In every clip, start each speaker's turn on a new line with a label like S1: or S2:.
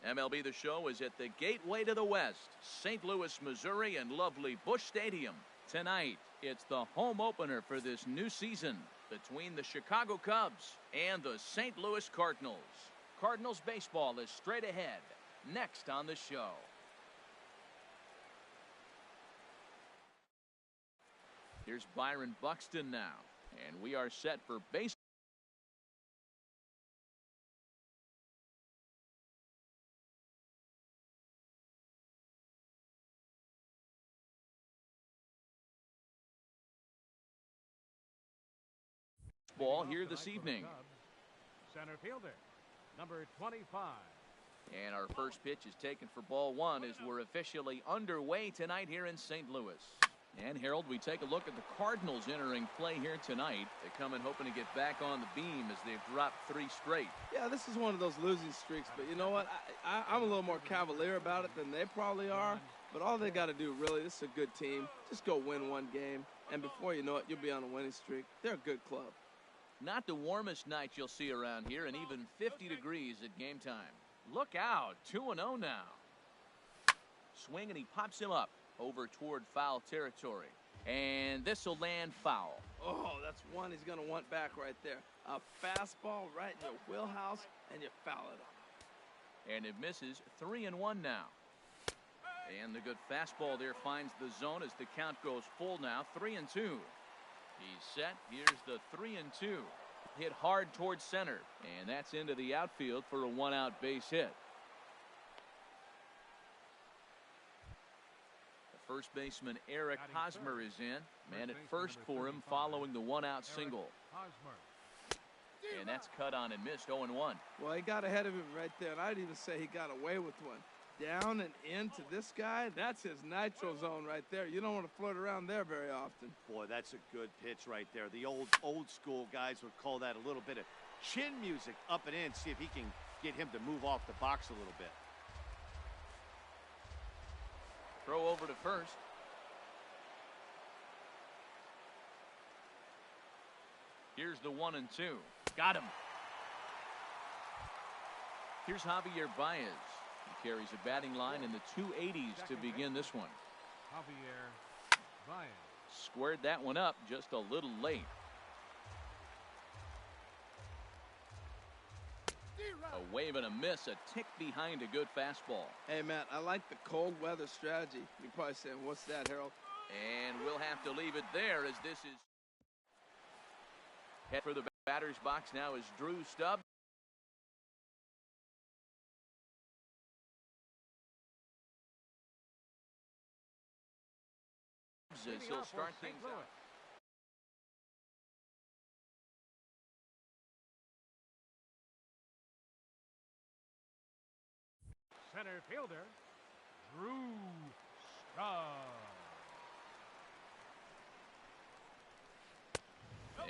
S1: MLB The Show is at the gateway to the West, St. Louis, Missouri, and lovely Busch Stadium. Tonight, it's the home opener for this new season between the Chicago Cubs and the St. Louis Cardinals. Cardinals baseball is straight ahead, next on the show. Here's Byron Buxton now, and we are set for baseball. Ball here this evening.
S2: Center fielder, number 25.
S1: And our first pitch is taken for ball one as we're officially underway tonight here in St. Louis. And Harold, we take a look at the Cardinals entering play here tonight. They come in hoping to get back on the beam as they've dropped 3 straight.
S3: Yeah, this is one of those losing streaks, but you know what? I'm a little more cavalier about it than they probably are. But all they got to do, really, this is a good team. Just go win one game, and before you know it, you'll be on a winning streak. They're a good club.
S1: Not the warmest night you'll see around here, and even 50 degrees at game time. Look out, 2-0 now. Swing, and he pops him up over toward foul territory. And this will land foul.
S3: Oh, that's one he's going to want back right there. A fastball right in your wheelhouse, and you foul it off.
S1: And it misses. 3-1 now. And the good fastball there finds the zone as the count goes full now. 3-2. He's set. Here's the 3-2. Hit hard towards center. And that's into the outfield for a 1-out base hit. The first baseman Eric Hosmer is in. Man at first for him following the 1-out single. And that's cut on and missed. 0-1.
S3: Well, he got ahead of him right there, and I'd even say he got away with one. Down and into this guy, that's his nitro zone right there. You don't want to flirt around there very often.
S4: Boy, that's a good pitch right there. The old school guys would call that a little bit of chin music up and in, see if he can get him to move off the box a little bit.
S1: Throw over to first. Here's the 1-2. Got him. Here's Javier Baez. He carries a batting line in the 280s to begin this one.
S2: Javier Baez.
S1: Squared that one up just a little late. A wave and a miss, a tick behind a good fastball.
S3: Hey, Matt, I like the cold weather strategy. You're probably saying, what's that, Harold?
S1: And we'll have to leave it there as this is. Head for the batter's box now is Drew Stubbs. As he'll start things out.
S2: Center fielder, Drew Stubbs.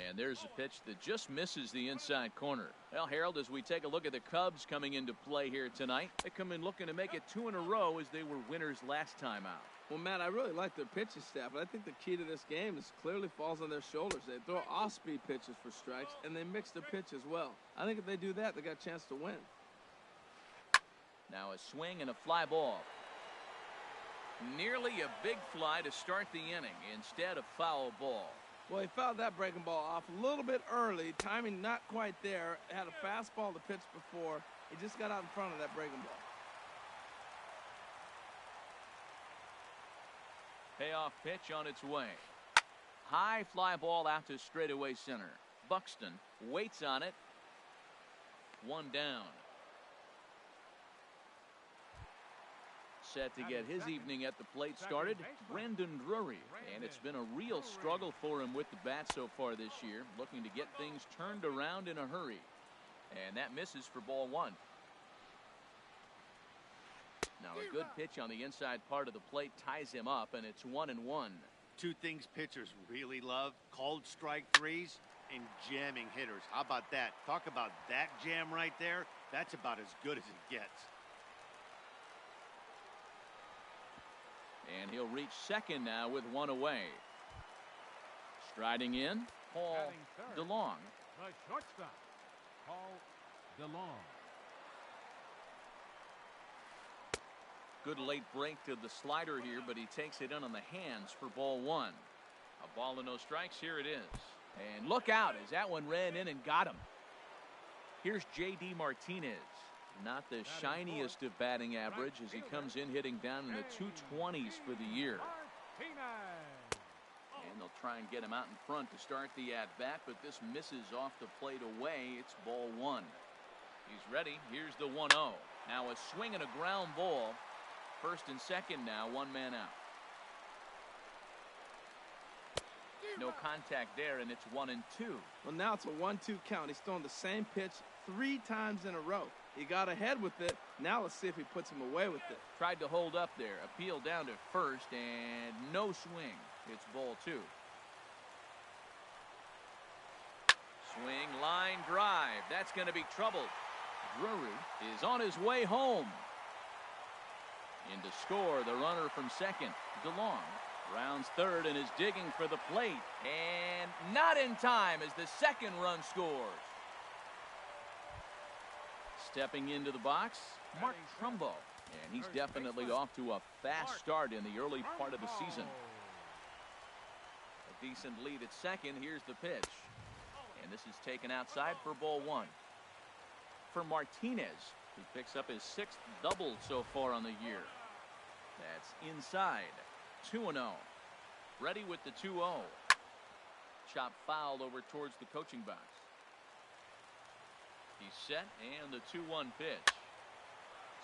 S1: And there's a pitch that just misses the inside corner. Well, Harold, as we take a look at the Cubs coming into play here tonight, they come in looking to make it 2 in a row as they were winners last time out.
S3: Well, Matt, I really like their pitching staff, but I think the key to this game is clearly falls on their shoulders. They throw off-speed pitches for strikes, and they mix their pitch as well. I think if they do that, they got a chance to win.
S1: Now a swing and a fly ball. Nearly a big fly to start the inning instead of foul ball.
S3: Well, he fouled that breaking ball off a little bit early. Timing not quite there. Had a fastball to pitch before. He just got out in front of that breaking ball.
S1: Payoff pitch on its way. High fly ball out to straightaway center. Buxton waits on it. 1 down. Set to get his evening at the plate started, Brendan Drury. And it's been a real struggle for him with the bat so far this year, looking to get things turned around in a hurry. And that misses for ball 1. Now a good pitch on the inside part of the plate ties him up, and it's 1-1.
S4: 2 things pitchers really love: called strike threes and jamming hitters. How about that? Talk about that jam right there. That's about as good as it gets.
S1: And he'll reach second now with 1 away. Striding in, Paul DeLong.
S2: The shortstop, Paul DeLong.
S1: Good late break to the slider here, but he takes it in on the hands for ball one. A ball and no strikes. Here it is. And look out as that one ran in and got him. Here's J.D. Martinez. Not the shiniest of batting average as he comes in hitting down in the 220s for the year. And they'll try and get him out in front to start the at-bat, but this misses off the plate away. It's ball one. He's ready. Here's the 1-0. Now a swing and a ground ball. First and second now, one man out. No contact there, and it's 1-2.
S3: Well, now it's a 1-2 count. He's thrown the same pitch 3 times in a row. He got ahead with it. Now let's see if he puts him away with it.
S1: Tried to hold up there. Appeal down to first, and no swing. It's ball two. Swing, line, drive. That's going to be trouble. Drury is on his way home. In to score, the runner from second, DeLong. Rounds third and is digging for the plate. And not in time as the second run scores. Stepping into the box, Mark Trumbo. And he's definitely off to a fast start in the early part of the season. A decent lead at second. Here's the pitch. And this is taken outside for ball one. For Martinez, who picks up his 6th double so far on the year. That's inside. 2-0. Ready with the 2-0. Chop foul over towards the coaching box. He's set, and the 2-1 pitch.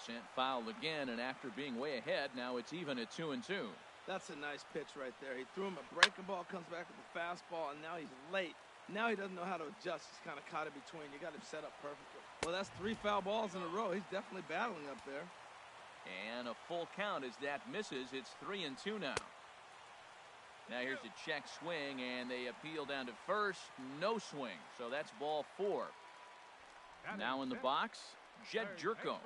S1: Sent foul again, and after being way ahead, now it's even at 2-2.
S3: That's a nice pitch right there. He threw him a breaking ball, comes back with a fastball, and now he's late. Now he doesn't know how to adjust. He's kind of caught in between. You got him set up perfectly. Well, that's 3 foul balls in a row. He's definitely battling up there.
S1: And a full count as that misses. It's 3-2 now. Now here's a check swing, and they appeal down to first. No swing, so that's ball 4. Now in the box, Jed Jerko.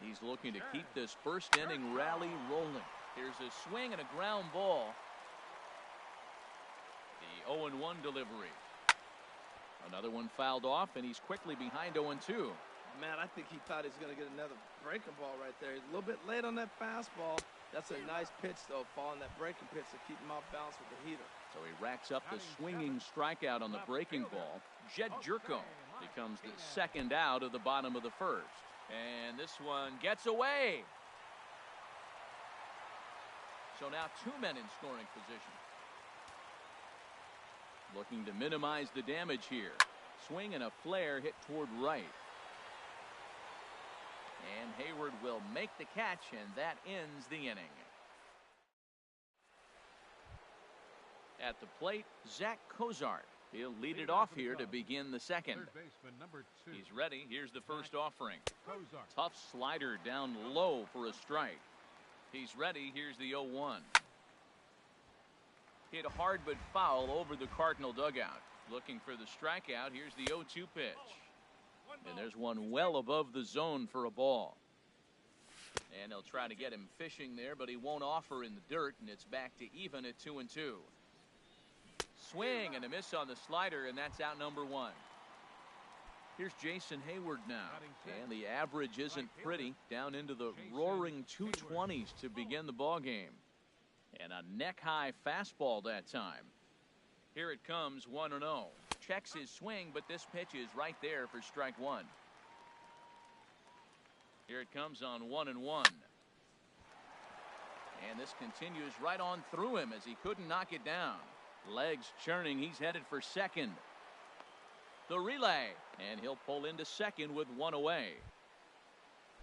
S1: He's looking to keep this first inning rally rolling. Here's a swing and a ground ball. The 0-1 delivery. Another one fouled off, and he's quickly behind 0-2.
S3: Man, I think he thought he was going to get another breaking ball right there. He's a little bit late on that fastball. That's a nice pitch, though, following that breaking pitch to keep him off balance with the heater.
S1: So he racks up the swinging strikeout on the breaking ball. Jed Jerko becomes the second out of the bottom of the first. And this one gets away. So now 2 men in scoring position. Looking to minimize the damage here. Swing and a flare hit toward right. And Hayward will make the catch, and that ends the inning. At the plate, Zach Cozart. He'll lead it off here to begin the second. He's ready. Here's the first offering. Tough slider down low for a strike. He's ready. Here's the 0-1. Hit hard but foul over the Cardinal dugout. Looking for the strikeout. Here's the 0-2 pitch. And there's one well above the zone for a ball. And they'll try to get him fishing there, but he won't offer in the dirt, and it's back to even at 2-2. Swing and a miss on the slider, and that's out number 1. Here's Jason Hayward now. And the average isn't pretty. Down into the roaring 220s to begin the ball game. And a neck-high fastball that time. Here it comes, 1-0. Checks his swing, but this pitch is right there for strike 1. Here it comes on 1-1. And this continues right on through him as he couldn't knock it down. Legs churning, he's headed for second. The relay, and he'll pull into second with 1 away.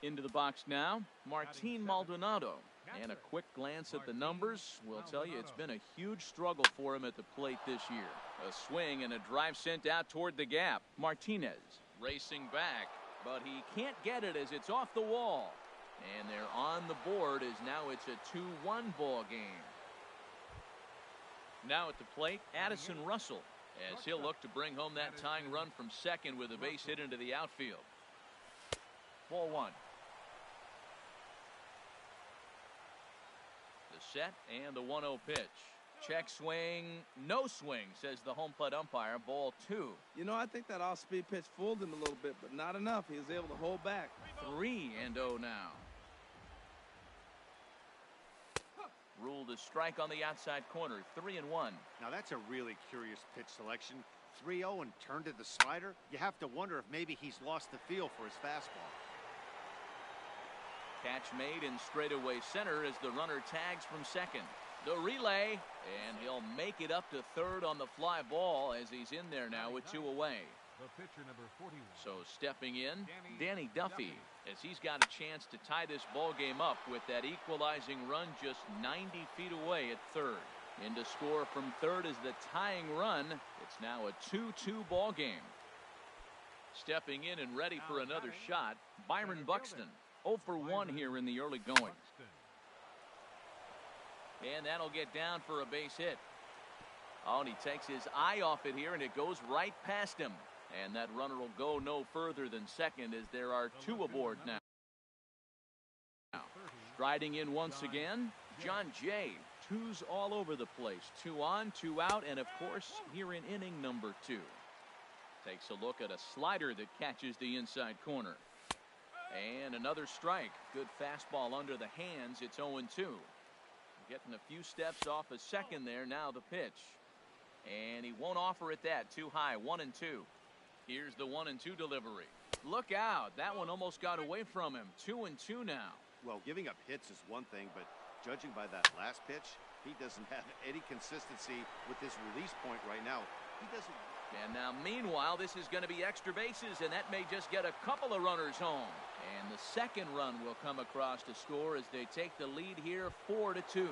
S1: Into the box now, Martin Maldonado. And a quick glance at the numbers will tell you it's been a huge struggle for him at the plate this year. A swing and a drive sent out toward the gap. Martinez racing back, but he can't get it as it's off the wall. And they're on the board as now it's a 2-1 ball game. Now at the plate, Addison Russell, as he'll look to bring home that tying run from second with a base hit into the outfield. Ball 1. The set and the 1-0 pitch. Check swing, no swing, says the home plate umpire. Ball 2.
S3: You know, I think that off-speed pitch fooled him a little bit, but not enough. He was able to hold back.
S1: 3-0 now. Ruled a strike on the outside corner, 3-1.
S4: Now that's a really curious pitch selection. 3-0 and turned to the slider. You have to wonder if maybe he's lost the feel for his fastball.
S1: Catch made in straightaway center as the runner tags from second. The relay, and he'll make it up to third on the fly ball as he's in there now with 2 away.
S2: The pitcher, number 41.
S1: So stepping in, Danny Duffy, as he's got a chance to tie this ball game up with that equalizing run just 90 feet away at third. In to score from third is the tying run. It's now a 2-2 ball game. Stepping in and ready for another shot, Byron Buxton. 0 for 1 here in the early going. And that'll get down for a base hit. Oh, and he takes his eye off it here, and it goes right past him. And that runner will go no further than second as there are 2 aboard now. Striding in once again, John Jay. 2s all over the place. 2 on, 2 out, and of course, here in inning number 2. Takes a look at a slider that catches the inside corner. And another strike. Good fastball under the hands. It's 0-2. Getting a few steps off a second there. Now the pitch. And he won't offer it that. Too high. 1-2. Here's the 1-2 delivery. Look out. That one almost got away from him. 2-2 now.
S4: Well, giving up hits is one thing, but judging by that last pitch, he doesn't have any consistency with this release point right now. He doesn't.
S1: And now, meanwhile, this is going to be extra bases, and that may just get a couple of runners home. And the second run will come across to score as they take the lead here, 4-2.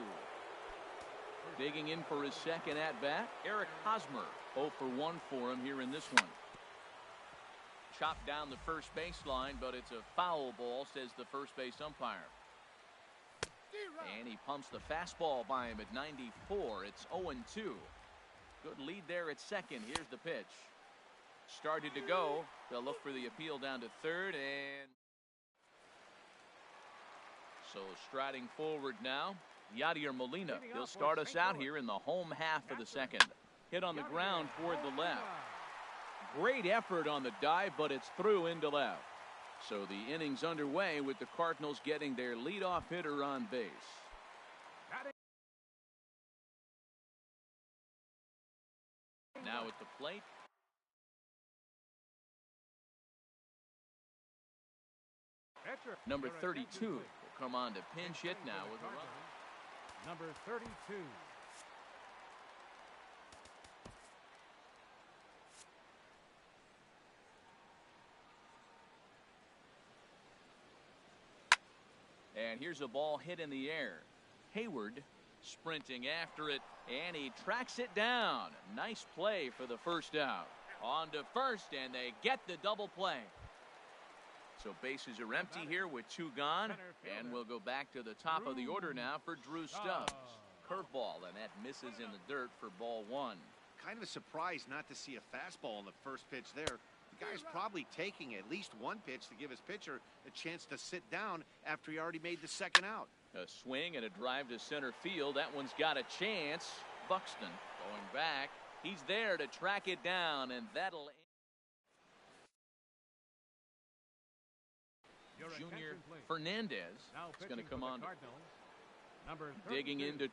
S1: Digging in for his second at-bat, Eric Hosmer. 0 for 1 for him here in this one. Chopped down the first baseline, but it's a foul ball, says the first base umpire. And he pumps the fastball by him at 94. It's 0-2. Good lead there at second. Here's the pitch. Started to go. They'll look for the appeal down to third. And so striding forward now, Yadier Molina. He'll start us out here in the home half of the second. Hit on the ground toward the left. Great effort on the dive, but it's through into left. So the inning's underway with the Cardinals getting their leadoff hitter on base. Now at the plate. Number 32 will come on to pinch hit now with a run.
S2: Number 32.
S1: And here's a ball hit in the air. Hayward sprinting after it, and he tracks it down. Nice play for the first out. On to first, and they get the double play. So bases are empty here with 2 gone, and we'll go back to the top of the order now for Drew Stubbs. Curveball, and that misses in the dirt for ball 1.
S4: Kind of surprised not to see a fastball in the first pitch there. The guy's probably taking at least one pitch to give his pitcher a chance to sit down after he already made the second out.
S1: A swing and a drive to center field. That one's got a chance. Buxton going back. He's there to track it down, and that'll. Junior Fernandez is going to come on. Digging into.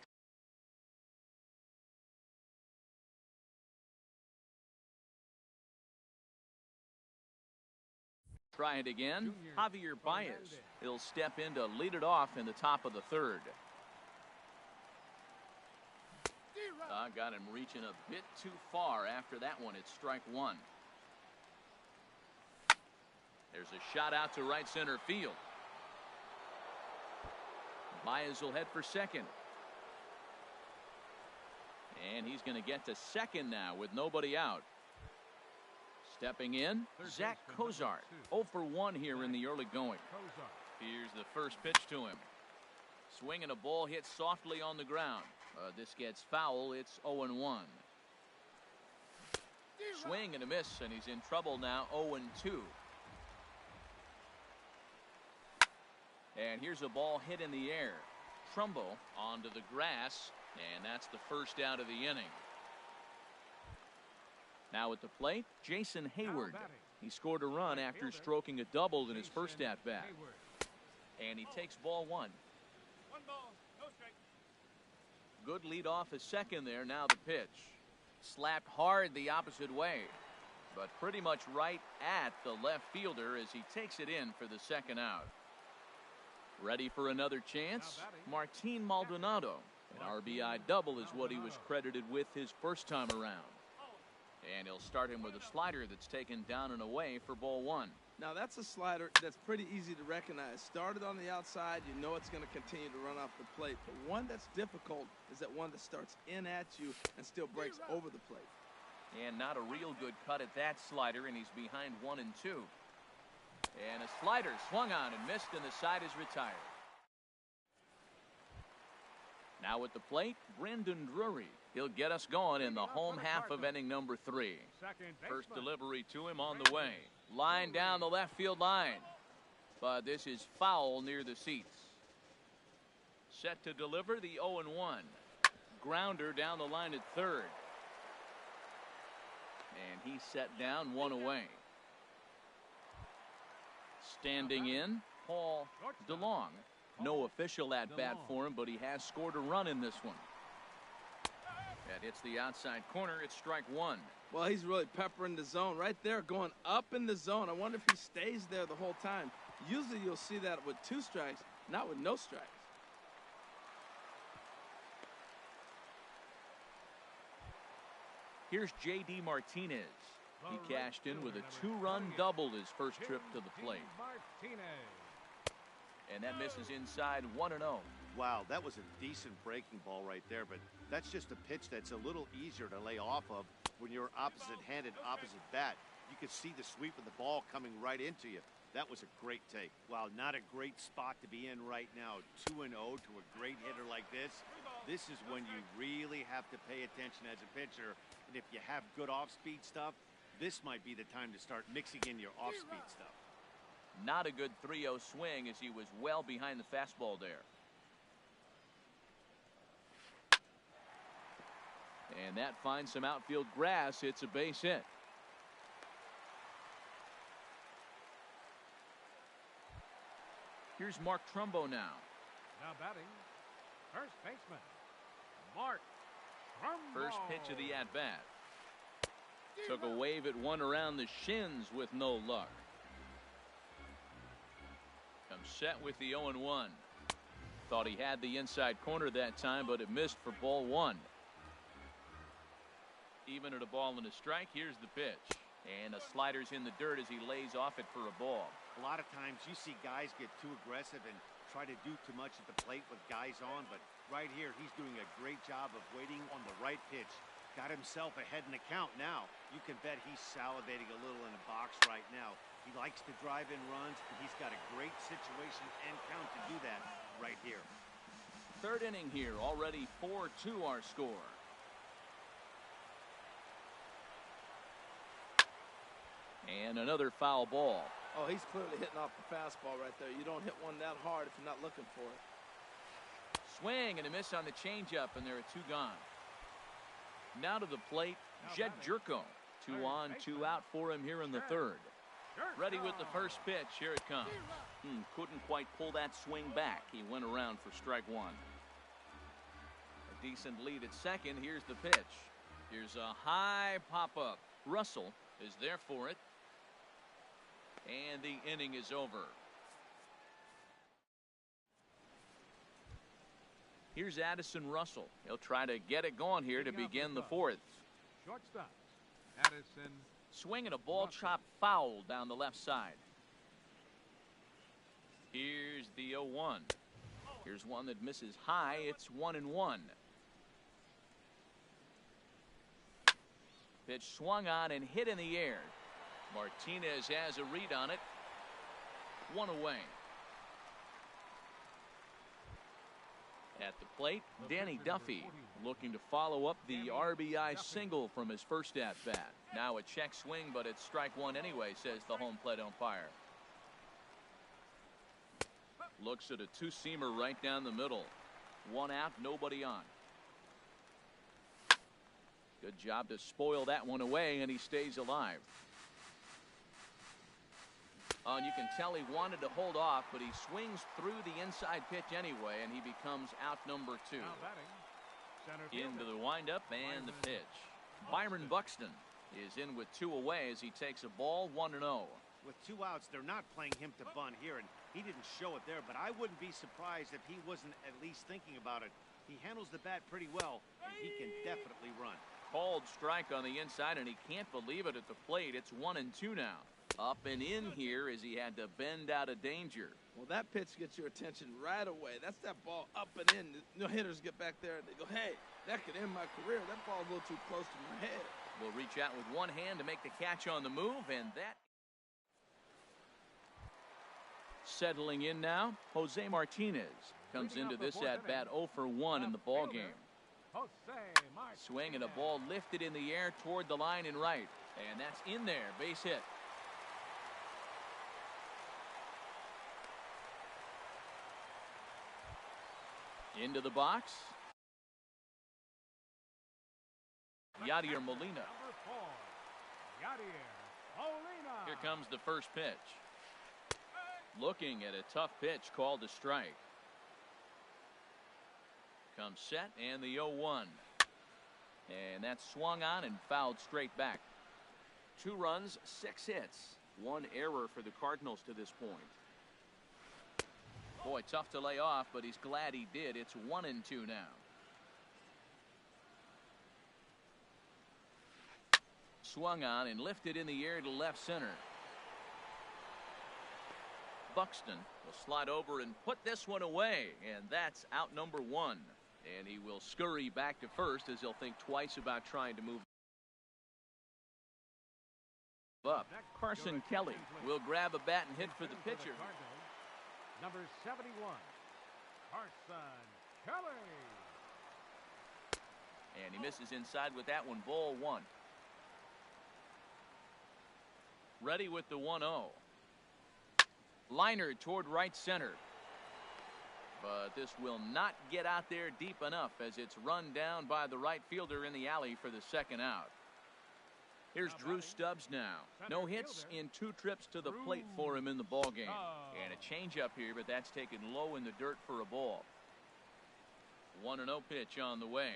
S1: Try it again. Javier Baez. He'll step in to lead it off in the top of the third. Got him reaching a bit too far after that one. It's strike 1. There's a shot out to right center field. Baez will head for second. And he's going to get to second now with nobody out. Stepping in, Zach Cozart. 0 for 1 here in the early going. Here's the first pitch to him. Swinging a ball hit softly on the ground. This gets foul. It's 0-1. Swing and a miss, and he's in trouble now. 0-2. And here's a ball hit in the air. Trumbo onto the grass, and that's the first out of the inning. Now at the plate, Jason Hayward. He scored a run after stroking a double in his first at-bat. And he takes ball 1. Good lead off a second there. Now the pitch. Slapped hard the opposite way, but pretty much right at the left fielder as he takes it in for the second out. Ready for another chance? Martin Maldonado. An RBI double is what he was credited with his first time around. And he'll start him with a slider that's taken down and away for ball one.
S3: Now that's a slider that's pretty easy to recognize. Started on the outside, you know it's going to continue to run off the plate. But one that's difficult is that one that starts in at you and still breaks over the plate.
S1: And not a real good cut at that slider, and he's behind 1-2. And a slider swung on and missed, and the side is retired. Now at the plate, Brendan Drury. He'll get us going in the home half of inning number 3. First delivery to him on the way. Line down the left field line. But this is foul near the seats. Set to deliver the 0-1. Grounder down the line at third. And he's set down, one away. Standing in, Paul DeLong. No official at bat for him, but he has scored a run in this one. That hits the outside corner. It's strike one.
S3: Well, he's really peppering the zone right there, going up in the zone. I wonder if he stays there the whole time. Usually you'll see that with 2 strikes, not with no strikes.
S1: Here's J.D. Martinez. He cashed in with a 2-run double his first trip to the plate. And that misses inside 1-0.
S4: Wow, that was a decent breaking ball right there, but that's just a pitch that's a little easier to lay off of when you're opposite-handed, opposite bat. You could see the sweep of the ball coming right into you. That was a great take. Wow, not a great spot to be in right now. 2-0 to a great hitter like this. This is when you really have to pay attention as a pitcher. And if you have good off-speed stuff, this might be the time to start mixing in your off-speed stuff.
S1: Not a good 3-0 swing as he was well behind the fastball there. And that finds some outfield grass. It's a base hit. Here's Mark Trumbo now.
S2: Now batting, first baseman, Mark Trumbo.
S1: First pitch of the at-bat. Took a wave at one around the shins with no luck. Comes set with the 0-1. Thought he had the inside corner that time, but it missed for ball one. Even at a ball and a strike, here's the pitch. And a slider's in the dirt as he lays off it for a ball.
S4: A lot of times you see guys get too aggressive and try to do too much at the plate with guys on, but right here he's doing a great job of waiting on the right pitch. Got himself ahead in the count now. You can bet he's salivating a little in the box right now. He likes to drive in runs, and he's got a great situation and count to do that right here.
S1: Third inning here, already 4-2 our score. And another foul ball.
S3: Oh, he's clearly hitting off the fastball right there. You don't hit one that hard if you're not looking for it.
S1: Swing and a miss on the changeup, and there are 2 gone. Now to the plate, Jed Jerko. 2 on, 2 out for him here in the third. Ready with the first pitch. Here it comes. Couldn't quite pull that swing back. He went around for strike one. A decent lead at second. Here's the pitch. Here's a high pop-up. Russell is there for it. And the inning is over. Here's Addison Russell. He'll try to get it going here to begin the fourth.
S2: Shortstop, Addison.
S1: Swinging a ball chopped foul down the left side. Here's the 0-1. Here's one that misses high. It's 1-1. Pitch swung on and hit in the air. Martinez has a read on it. 1 away. At the plate, Danny Duffy looking to follow up the RBI single from his first at-bat. Now a check swing, but it's strike one anyway, says the home plate umpire. Looks at a two-seamer right down the middle. 1 out, nobody on. Good job to spoil that one away, and he stays alive. And you can tell he wanted to hold off, but he swings through the inside pitch anyway, and he becomes out number 2.
S2: Now batting, center
S1: Into
S2: fielder.
S1: the windup and the pitch. Byron Buxton is in with 2 away as he takes a ball 1-0.
S4: With 2 outs, they're not playing him to bunt here, and he didn't show it there, but I wouldn't be surprised if he wasn't at least thinking about it. He handles the bat pretty well, and he can definitely run.
S1: Called strike on the inside, and he can't believe it at the plate. It's 1-2 now. Up and in here as he had to bend out of danger.
S3: Well, that pitch gets your attention right away. That's that ball up and in. No hitters get back there and they go, hey, that could end my career. That ball's a little too close to my head.
S1: Will reach out with one hand to make the catch on the move, and that. Settling in now, Jose Martinez comes into this at-bat 0 for 1 in the ball game.
S2: Jose Martinez.
S1: Swing and a ball lifted in the air toward the line and right. And that's in there, base hit. Into the box. Yadier Molina.
S2: Number 4, Yadier Molina.
S1: Here comes the first pitch. Looking at a tough pitch called a strike. Comes set and the 0-1. And that's swung on and fouled straight back. 2 runs, 6 hits. 1 error for the Cardinals to this point. Boy, tough to lay off, but he's glad he did. It's 1-2 now. Swung on and lifted in the air to left center. Buxton will slide over and put this one away, and that's out number 1. And he will scurry back to first as he'll think twice about trying to move up. Carson Kelly will grab a bat and hit for the pitcher.
S2: Number 71, Carson Kelly.
S1: And he misses inside with that one, ball 1. Ready with the 1-0. Liner toward right center. But this will not get out there deep enough as it's run down by the right fielder in the alley for the second out. Here's Drew Stubbs now. No hits in 2 trips to the plate for him in the ball game. And a changeup here, but that's taken low in the dirt for a ball. 1-0 pitch on the way.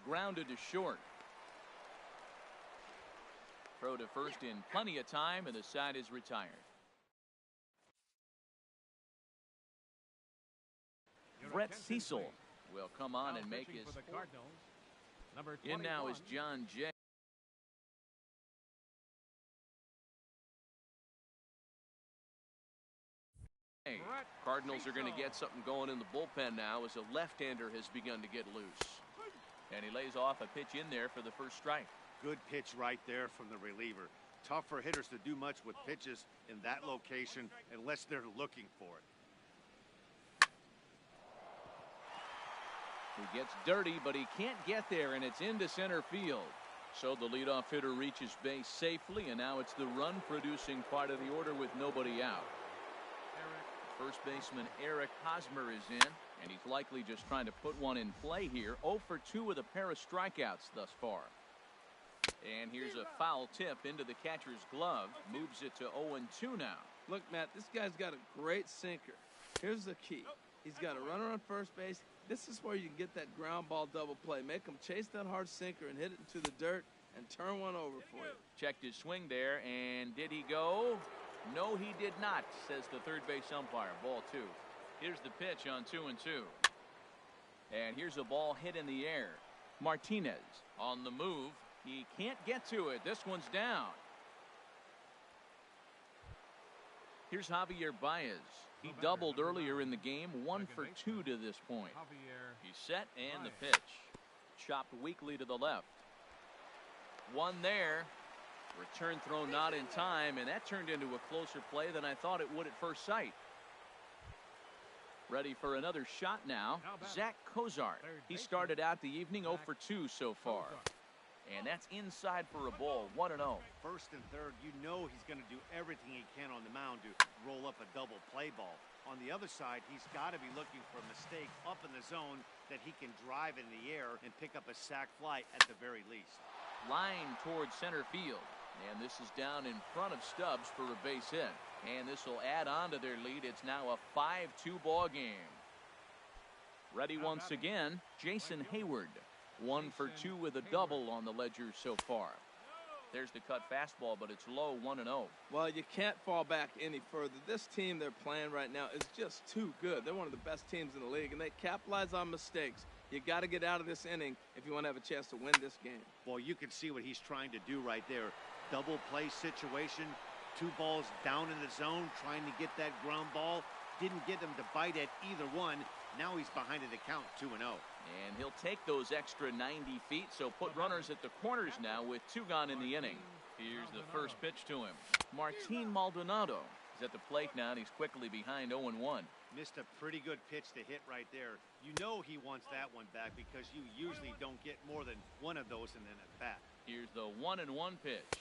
S1: Grounded to short. Throw to first in plenty of time, and the side is retired. Brett Cecil will come on and make his. In now is John Jay. Cardinals are going to get something going in the bullpen now as a left-hander has begun to get loose. And he lays off a pitch in there for the first strike.
S4: Good pitch right there from the reliever. Tough for hitters to do much with pitches in that location unless they're looking for it.
S1: He gets dirty, but he can't get there, and it's into center field. So the leadoff hitter reaches base safely, and now it's the run-producing part of the order with nobody out. First baseman Eric Hosmer is in, and he's likely just trying to put one in play here. 0 for 2 with a pair of strikeouts thus far. And here's a foul tip into the catcher's glove. Moves it to 0-2 now.
S3: Look, Matt, this guy's got a great sinker. Here's the key. He's got a runner on first base. This is where you can get that ground ball double play. Make him chase that hard sinker and hit it into the dirt and turn one over for you.
S1: Checked his swing there, and did he go? No, he did not, says the third base umpire. Ball 2. Here's the pitch on 2-2. And here's a ball hit in the air. Martinez on the move. He can't get to it. This one's down. Here's Javier Baez. He doubled earlier in the game. 1 for 2 to this point. He's set and the pitch. Chopped weakly to the left. One there. Return throw not in time, and that turned into a closer play than I thought it would at first sight. Ready for another shot now. Zach Cozart. He started out the evening 0 for 2 so far. And that's inside for a ball, 1-0.
S4: First and third, you know he's going to do everything he can on the mound to roll up a double play ball. On the other side, he's got to be looking for a mistake up in the zone that he can drive in the air and pick up a sac fly at the very least.
S1: Line towards center field. And this is down in front of Stubbs for a base hit. And this will add on to their lead. It's now a 5-2 ball game. Ready once again, Jason Hayward. 1 for 2 with a double on the ledger so far. There's the cut fastball, but it's low, 1-0.
S3: Well, you can't fall back any further. This team they're playing right now is just too good. They're one of the best teams in the league, and they capitalize on mistakes. You got to get out of this inning if you want to have a chance to win this game.
S4: Well, you can see what he's trying to do right there. Double play situation, 2 balls down in the zone, trying to get that ground ball. Didn't get him to bite at either one. Now he's behind in the count, 2-0.
S1: And he'll take those extra 90 feet, so put runners at the corners now with 2 gone in the inning. Here's the first pitch to him. Martin Maldonado is at the plate now, and he's quickly behind 0-1.
S4: Missed a pretty good pitch to hit right there. You know he wants that one back because you usually don't get more than one of those in an at-bat.
S1: Here's the 1-1 pitch.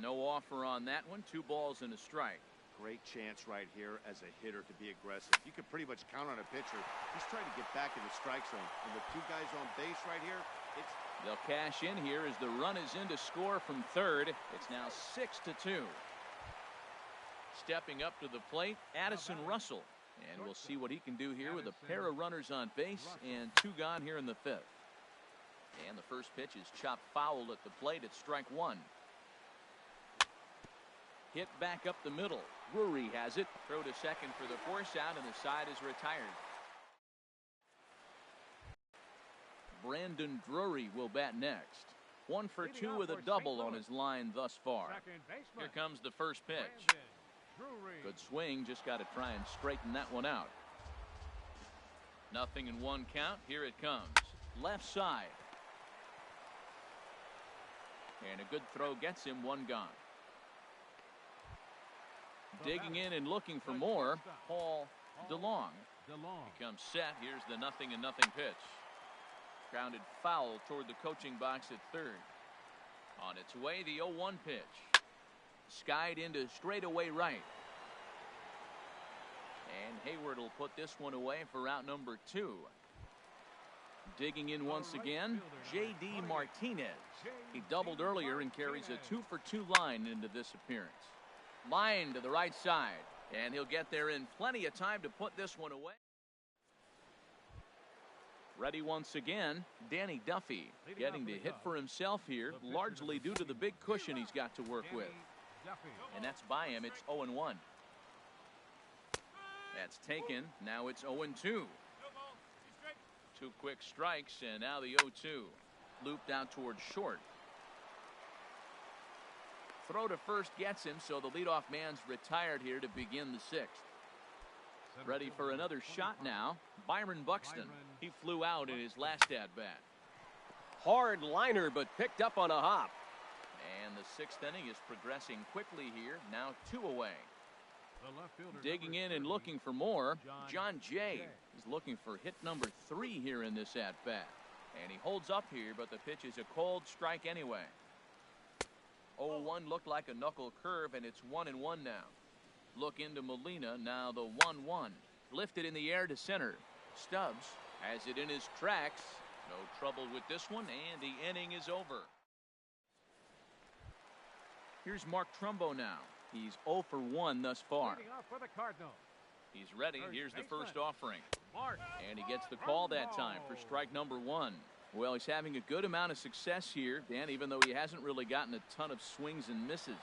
S1: No offer on that one. 2 balls and a strike.
S4: Great chance right here as a hitter to be aggressive. You can pretty much count on a pitcher. He's trying to get back in the strike zone. And with 2 guys on base right here,
S1: they'll cash in here as the run is in to score from third. It's now 6-2. Stepping up to the plate, Addison Russell. And we'll see what he can do here with a pair of runners on base and 2 gone here in the 5th. And the first pitch is chopped foul at the plate. It's strike 1. Hit back up the middle. Drury has it. Throw to second for the force out, and the side is retired. Brandon Drury will bat next. 1 for 2 with a double on his line thus far. Here comes the first pitch. Good swing. Just got to try and straighten that one out. 0-1 count. Here it comes. Left side. And a good throw gets him 1 gone. Digging in and looking for more, Paul DeLong. Becomes set. Here's the 0-0 pitch. Grounded foul toward the coaching box at third. On its way, the 0-1 pitch. Skied into straightaway right. And Hayward will put this one away for out number 2. Digging in once again, J.D. Martinez. He doubled earlier and carries a 2 for 2 line into this appearance. Line to the right side, and he'll get there in plenty of time to put this one away. Ready once again, Danny Duffy getting to hit for himself here, largely due to the big cushion he's got to work with. And that's by him. It's 0-1. That's taken. Now it's 0-2. 2 quick strikes, and now the 0-2. Looped out towards short. Throw to first gets him, so the leadoff man's retired here to begin the 6th. Ready for another shot now, Byron Buxton. He flew out in his last at-bat.
S5: Hard liner, but picked up on a hop.
S1: And the 6th inning is progressing quickly here, now 2 away. Digging in and looking for more, John Jay is looking for hit number 3 here in this at-bat. And he holds up here, but the pitch is a cold strike anyway. 0-1 looked like a knuckle curve, and it's 1-1 now. Look into Molina, now the 1-1. Lifted in the air to center. Stubbs has it in his tracks. No trouble with this one, and the inning is over. Here's Mark Trumbo now. He's 0 for 1 thus far. He's ready. Here's the first offering. And he gets the call that time for strike number 1. Well, he's having a good amount of success here, Dan, even though he hasn't really gotten a ton of swings and misses.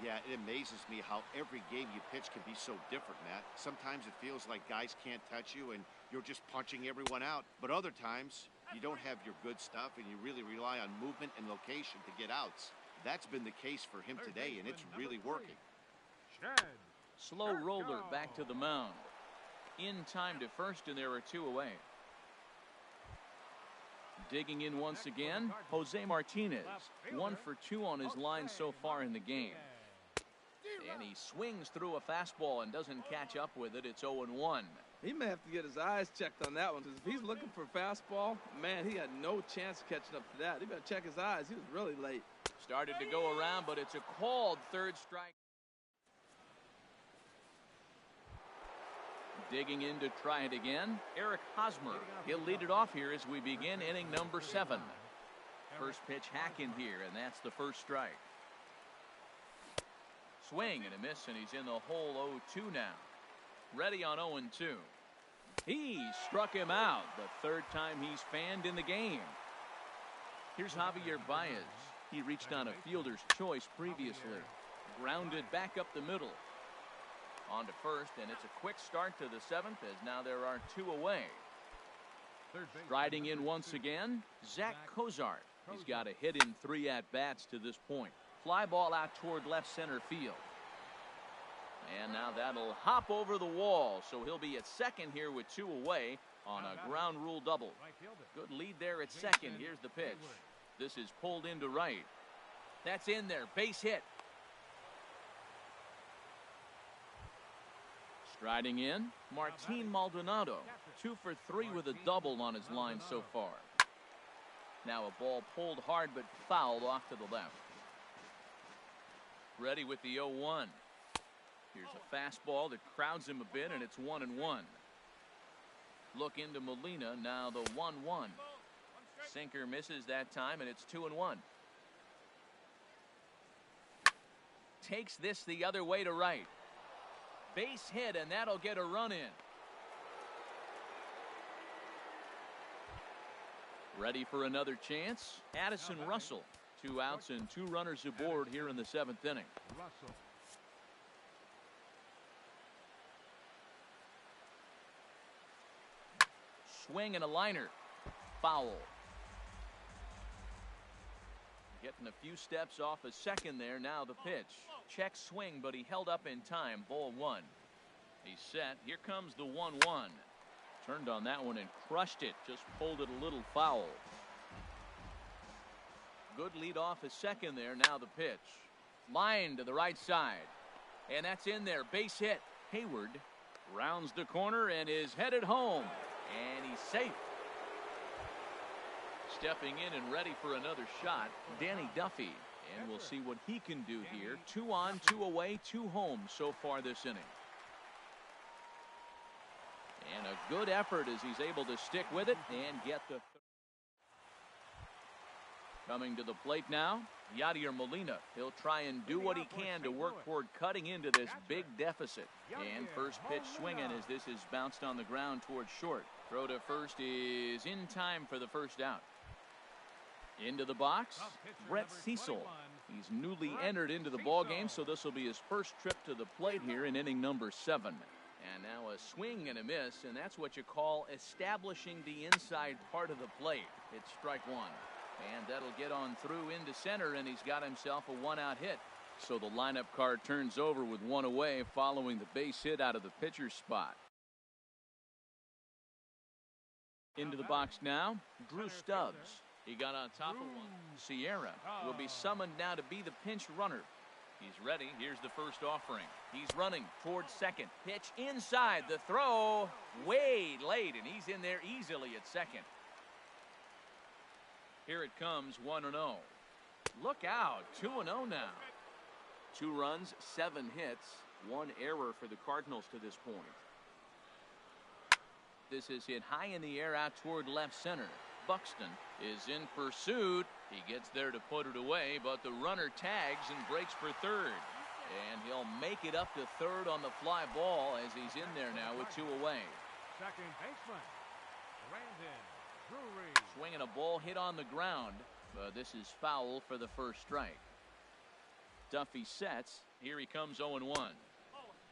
S4: Yeah, it amazes me how every game you pitch can be so different, Matt. Sometimes it feels like guys can't touch you and you're just punching everyone out. But other times, you don't have your good stuff and you really rely on movement and location to get outs. That's been the case for him today, and it's really working.
S1: Slow roller back to the mound. In time to first, and there are 2 away. Digging in once again, Jose Martinez. 1 for 2 on his line so far in the game. And he swings through a fastball and doesn't catch up with it. It's 0-1.
S3: He may have to get his eyes checked on that one, because if he's looking for a fastball, man, he had no chance of catching up to that. He better check his eyes. He was really late.
S1: Started to go around, but it's a called 3rd strike. Digging in to try it again, Eric Hosmer. He'll lead it off here as we begin inning number 7. First pitch hack in here, and that's the first strike. Swing and a miss, and he's in the hole 0-2 now. Ready on 0-2. He struck him out, the third time he's fanned in the game. Here's Javier Baez. He reached on a fielder's choice previously. Grounded back up the middle. On to first, and it's a quick start to the seventh as now there are two away. Striding in once again, Zach Cozart. He's got a hit in 3 at-bats to this point. Fly ball out toward left center field. And now that'll hop over the wall, so he'll be at second here with 2 away on a ground rule double. Good lead there at second. Here's the pitch. This is pulled into right. That's in there. Base hit. Striding in, Martin Maldonado. 2 for 3 with a double on his line so far. Now a ball pulled hard but fouled off to the left. Ready with the 0-1. Here's a fastball that crowds him a bit, and it's 1-1. Look into Molina, now the 1-1. Sinker misses that time, and it's 2-1. Takes this the other way to right. Base hit, and that'll get a run in. Ready for another chance? Addison Russell. 2 outs and 2 runners aboard here in the 7th inning. Swing and a liner. Foul. Getting a few steps off a second there. Now the pitch. Check swing, but he held up in time. Ball 1. He's set. Here comes the 1-1. Turned on that one and crushed it. Just pulled it a little foul. Good lead off a second there. Now the pitch. Line to the right side. And that's in there. Base hit. Hayward rounds the corner and is headed home. And he's safe. Stepping in and ready for another shot, Danny Duffy. And we'll see what he can do here. 2 on, 2 away, 2 home so far this inning. And a good effort as he's able to stick with it and get the... Coming to the plate now, Yadier Molina. He'll try and do what he can to work toward cutting into this big deficit. And first pitch swinging as this is bounced on the ground towards short. Throw to first is in time for the first out. Into the box, Brett Cecil. He's newly entered into the ballgame, so this will be his first trip to the plate here in inning number 7. And now a swing and a miss, and that's what you call establishing the inside part of the plate. It's strike 1. And that'll get on through into center, and he's got himself a 1-out hit. So the lineup card turns over with 1 away following the base hit out of the pitcher's spot. Into the box now, Drew Stubbs. He got on top of one. Sierra will be summoned now to be the pinch runner. He's ready. Here's the first offering. He's running towards second. Pitch inside. The throw way late, and he's in there easily at second. Here it comes, 1-0. Look out, 2-0 now. 2 runs, 7 hits, 1 error for the Cardinals to this point. This is hit high in the air out toward left center. Buxton is in pursuit. He gets there to put it away, but the runner tags and breaks for third. And he'll make it up to third on the fly ball as he's in there now with 2 away.
S2: Second baseman, Brandon Drury.
S1: Swinging a ball hit on the ground, but this is foul for the first strike. Duffy sets. Here he comes 0-1.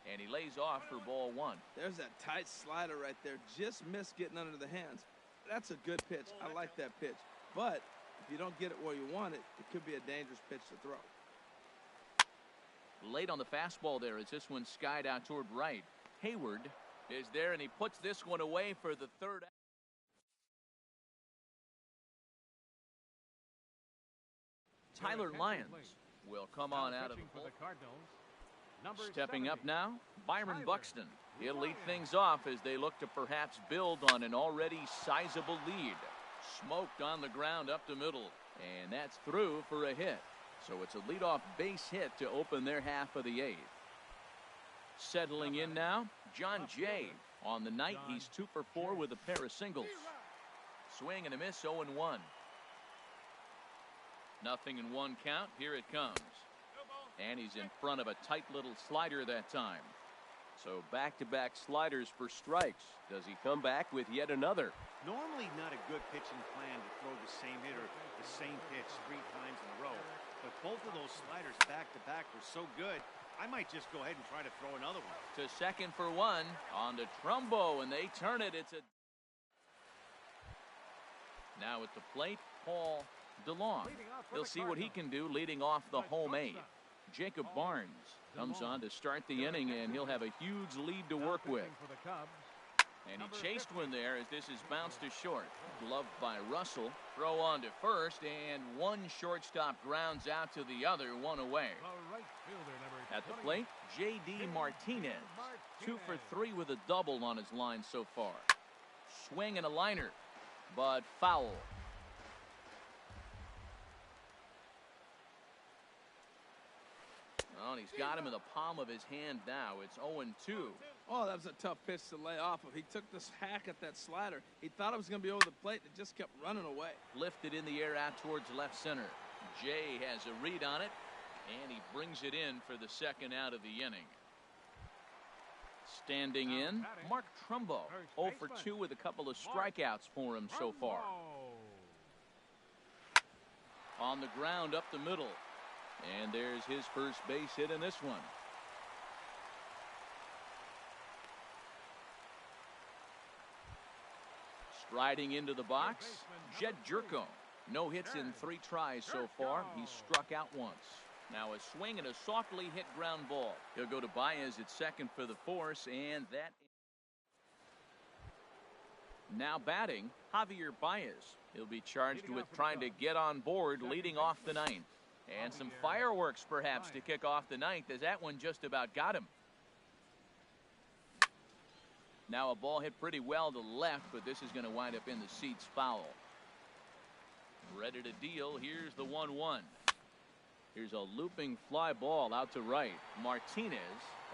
S1: And he lays off for ball 1.
S3: There's that tight slider right there. Just missed getting under the hands. That's a good pitch. I like that pitch. But if you don't get it where you want it, it could be a dangerous pitch to throw.
S1: Late on the fastball there as this one skied out toward right. Hayward is there, and he puts this one away for the third out. Tyler Lyons will come on out of the plate. Stepping up now, Byron Buxton. He'll lead things off as they look to perhaps build on an already sizable lead. Smoked on the ground up the middle, and that's through for a hit. So it's a leadoff base hit to open their half of the 8th. Settling in now, John Jay. On the night, he's 2 for 4 with a pair of singles. Swing and a miss, 0-1. 0-1 count. Here it comes. And he's in front of a tight little slider that time.
S5: So back-to-back sliders for strikes. Does he come back with yet another?
S4: Normally not a good pitching plan to throw the same hitter the same pitch 3 times in a row. But both of those sliders back-to-back were so good, I might just go ahead and try to throw another one.
S1: To second for one. On to Trumbo, and they turn it. It's a... Now at the plate, Paul DeLong. He'll see what he can do leading off the home 8. Jacob Barnes comes on to start the inning, and he'll have a huge lead to work with. And he chased one there as this is bounced to short. Gloved by Russell. Throw on to first, and one shortstop grounds out to the other, one away. At the plate, J.D. Martinez. 2 for 3 with a double on his line so far. Swing and a liner, but foul. Well, and he's got him in the palm of his hand now. It's 0-2.
S3: Oh, that was a tough pitch to lay off of. He took this hack at that slider. He thought it was going to be over the plate. It just kept running away.
S1: Lifted in the air out towards left center. Jay has a read on it, and he brings it in for the second out of the inning. Standing in, Mark Trumbo. 0 for 2 with a couple of strikeouts for him so far. On the ground up the middle. And there's his first base hit in this one. Striding into the box, Jed Jerko. No hits in 3 tries so far. He's struck out once. Now a swing and a softly hit ground ball. He'll go to Baez at second for the force, and that... Now batting, Javier Baez. He'll be charged with trying to get on board leading off the 9th. And some fireworks, perhaps, to kick off the 9th, as that one just about got him. Now a ball hit pretty well to left, but this is going to wind up in the seats foul. Ready to deal. Here's the 1-1. Here's a looping fly ball out to right. Martinez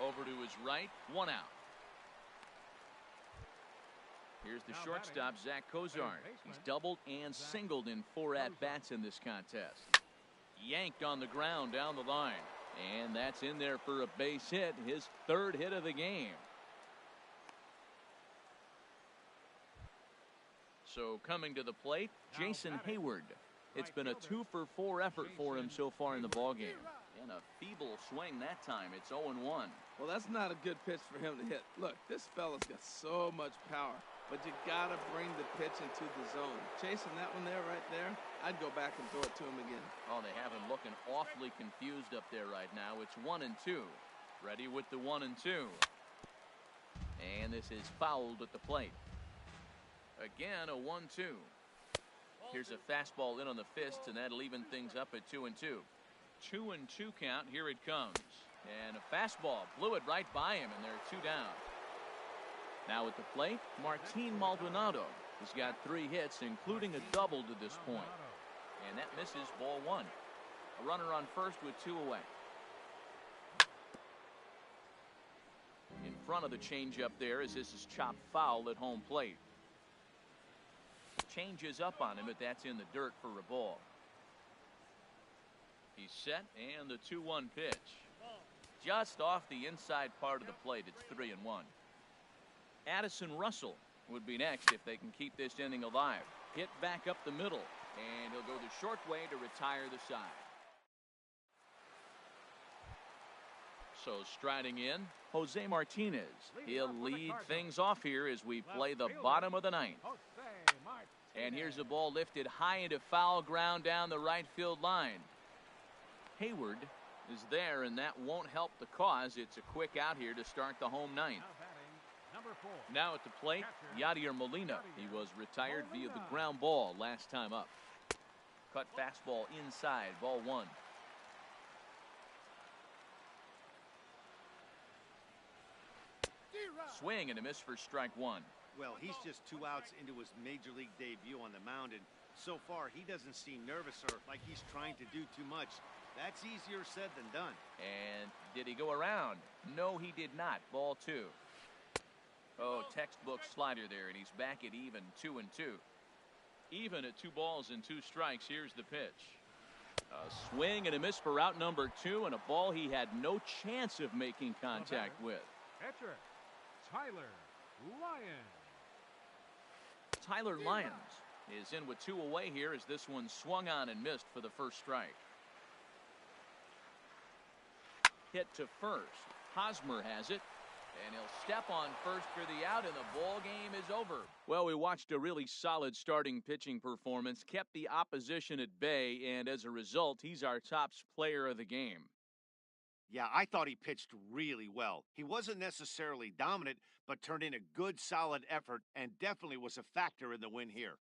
S1: over to his right. 1 out. Here's the shortstop, Zach Cozart. He's doubled and singled in 4 at-bats in this contest. Yanked on the ground down the line. And that's in there for a base hit, his 3rd hit of the game. So coming to the plate, Jason Hayward. It's been a 2 for 4 effort for him so far in the ballgame. And a feeble swing that time. It's 0-1.
S3: Well, that's not a good pitch for him to hit. Look, this fella's got so much power, but you got to bring the pitch into the zone. Chasing that one there, right there, I'd go back and throw it to him again.
S1: Oh, they have him looking awfully confused up there right now. It's 1-2. Ready with the 1-2. And this is fouled at the plate. Again, a 1-2. Here's a fastball in on the fists, and that'll even things up at 2-2. 2-2 count. Here it comes. And a fastball blew it right by him, and there are 2 down. Now at the plate, Martin Maldonado. He's got 3 hits, including a double to this point. And that misses, ball 1. A runner on first with 2 away. In front of the changeup there as this is chopped foul at home plate. Changes up on him, but that's in the dirt for a ball. He's set, and the 2-1 pitch. Just off the inside part of the plate. It's 3-1. Addison Russell would be next if they can keep this inning alive. Hit back up the middle, and he'll go the short way to retire the side. So striding in, Jose Martinez. He'll lead things off here as we play the bottom of the 9th. And here's a ball lifted high into foul ground down the right field line. Hayward is there, and that won't help the cause. It's a quick out here to start the home 9th. Now at the plate, Yadier Molina. He was retired via the ground ball last time up. Cut fastball inside, ball 1. Swing and a miss for strike 1.
S4: Well, he's just 2 outs into his major league debut on the mound, and so far he doesn't seem nervous or like he's trying to do too much. That's easier said than done.
S1: And did he go around? No, he did not. Ball 2. Oh, textbook slider there, and he's back at even, 2-2. Even at 2 balls and 2 strikes. Here's the pitch. A swing and a miss for out number 2, and a ball he had no chance of making contact with.
S2: Pitcher, Tyler Lyons.
S1: Tyler Lyons is in with 2 away here as this one swung on and missed for the first strike. Hit to first. Hosmer has it. And he'll step on first for the out, and the ball game is over. Well, we watched a really solid starting pitching performance, kept the opposition at bay, and as a result, he's our top player of the game.
S4: Yeah, I thought he pitched really well. He wasn't necessarily dominant, but turned in a good, solid effort and definitely was a factor in the win here.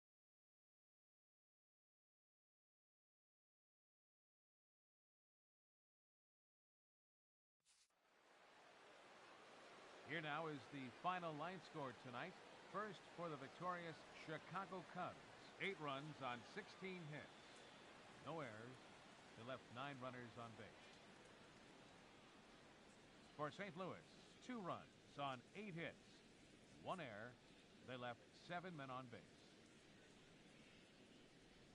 S2: Here now is the final line score tonight. First for the victorious Chicago Cubs. 8 runs on 16 hits. No errors. They left 9 runners on base. For St. Louis, 2 runs on 8 hits. 1 error. They left 7 men on base.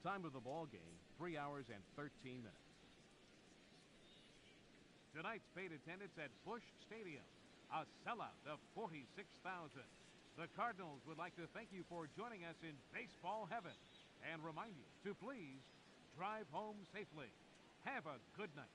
S2: Time of the ball game, 3 hours and 13 minutes. Tonight's paid attendance at Busch Stadium. A sellout of 46,000. The Cardinals would like to thank you for joining us in baseball heaven and remind you to please drive home safely. Have a good night.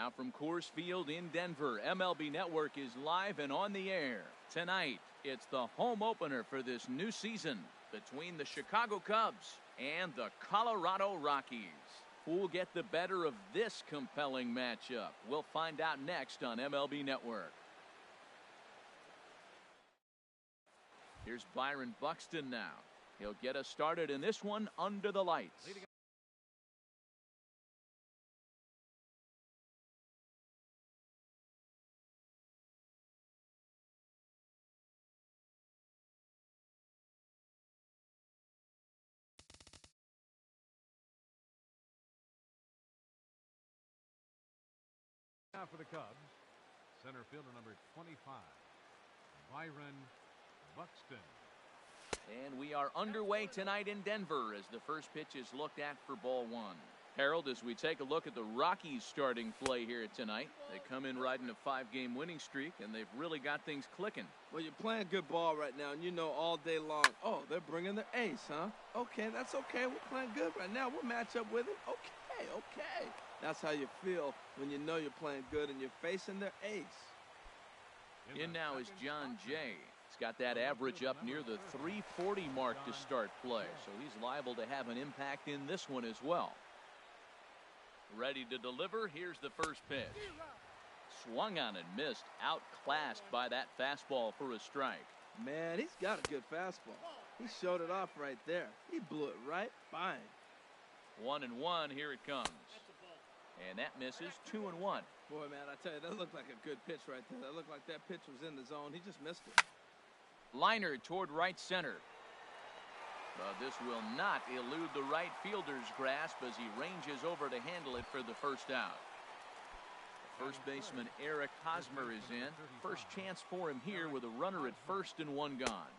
S1: Now from Coors Field in Denver, MLB Network is live and on the air. Tonight, it's the home opener for this new season between the Chicago Cubs and the Colorado Rockies. Who'll get the better of this compelling matchup? We'll find out next on MLB Network. Here's Byron Buxton now. He'll get us started in this one under the lights.
S2: Now for the Cubs, center fielder number 25, Byron Buxton.
S1: And we are underway tonight in Denver as the first pitch is looked at for ball one. Harold, as we take a look at the Rockies starting play here tonight, they come in riding a 5-game winning streak, and they've really got things clicking.
S3: Well, you're playing good ball right now, and you know all day long, oh, they're bringing their ace, huh? Okay, that's okay. We're playing good right now. We'll match up with them. Okay. That's how you feel when you know you're playing good and you're facing their ace.
S1: In now is John Jay. He's got that average up near the 340 mark to start play, so he's liable to have an impact in this one as well. Ready to deliver. Here's the first pitch. Swung on and missed, outclassed by that fastball for a strike.
S3: Man, he's got a good fastball. He showed it off right there. He blew it right by him.
S1: 1-1, here it comes. And that misses. 2-1.
S3: Boy, man, I tell you, that looked like a good pitch right there. That looked like that pitch was in the zone. He just missed it.
S1: Liner toward right center. But this will not elude the right fielder's grasp as he ranges over to handle it for the first out. First baseman Eric Hosmer is in. First chance for him here with a runner at first and one gone.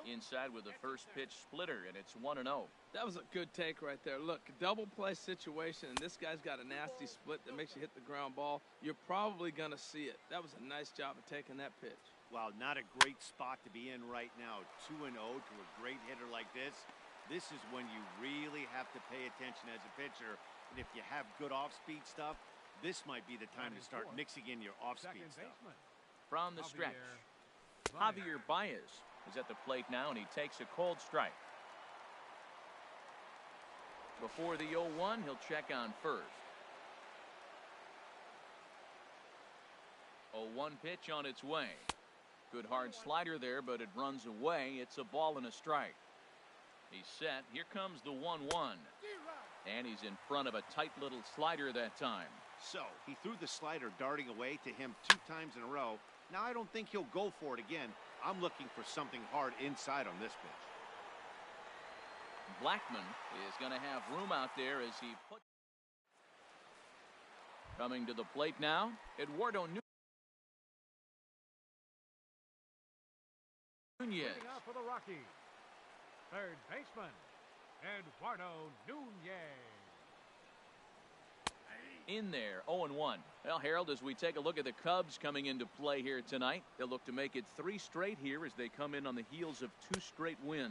S1: Inside with a first pitch splitter, and it's 1-0.
S3: That was a good take right there. Look, double play situation, and this guy's got a nasty split that makes you hit the ground ball. You're probably going to see it. That was a nice job of taking that pitch.
S4: Wow, not a great spot to be in right now. 2-0 to a great hitter like this. This is when you really have to pay attention as a pitcher. And if you have good off-speed stuff, this might be the time to start mixing in your off-speed stuff.
S1: From the stretch, Javier Baez is at the plate now, and he takes a cold strike. Before the 0-1, he'll check on first. 0-1 pitch on its way. Good hard slider there, but it runs away. It's a ball and a strike. He's set. Here comes the 1-1. And he's in front of a tight little slider that time.
S4: So, he threw the slider darting away to him 2 times in a row. Now, I don't think he'll go for it again. I'm looking for something hard inside on this pitch.
S1: Blackman is going to have room out there as he puts. Coming to the plate now, Eduardo Nunez.
S2: Out for the Rockies, third baseman Eduardo Nunez.
S1: In there, 0-1. Well, Harold, as we take a look at the Cubs coming into play here tonight, they'll look to make it 3 straight here as they come in on the heels of 2 straight wins.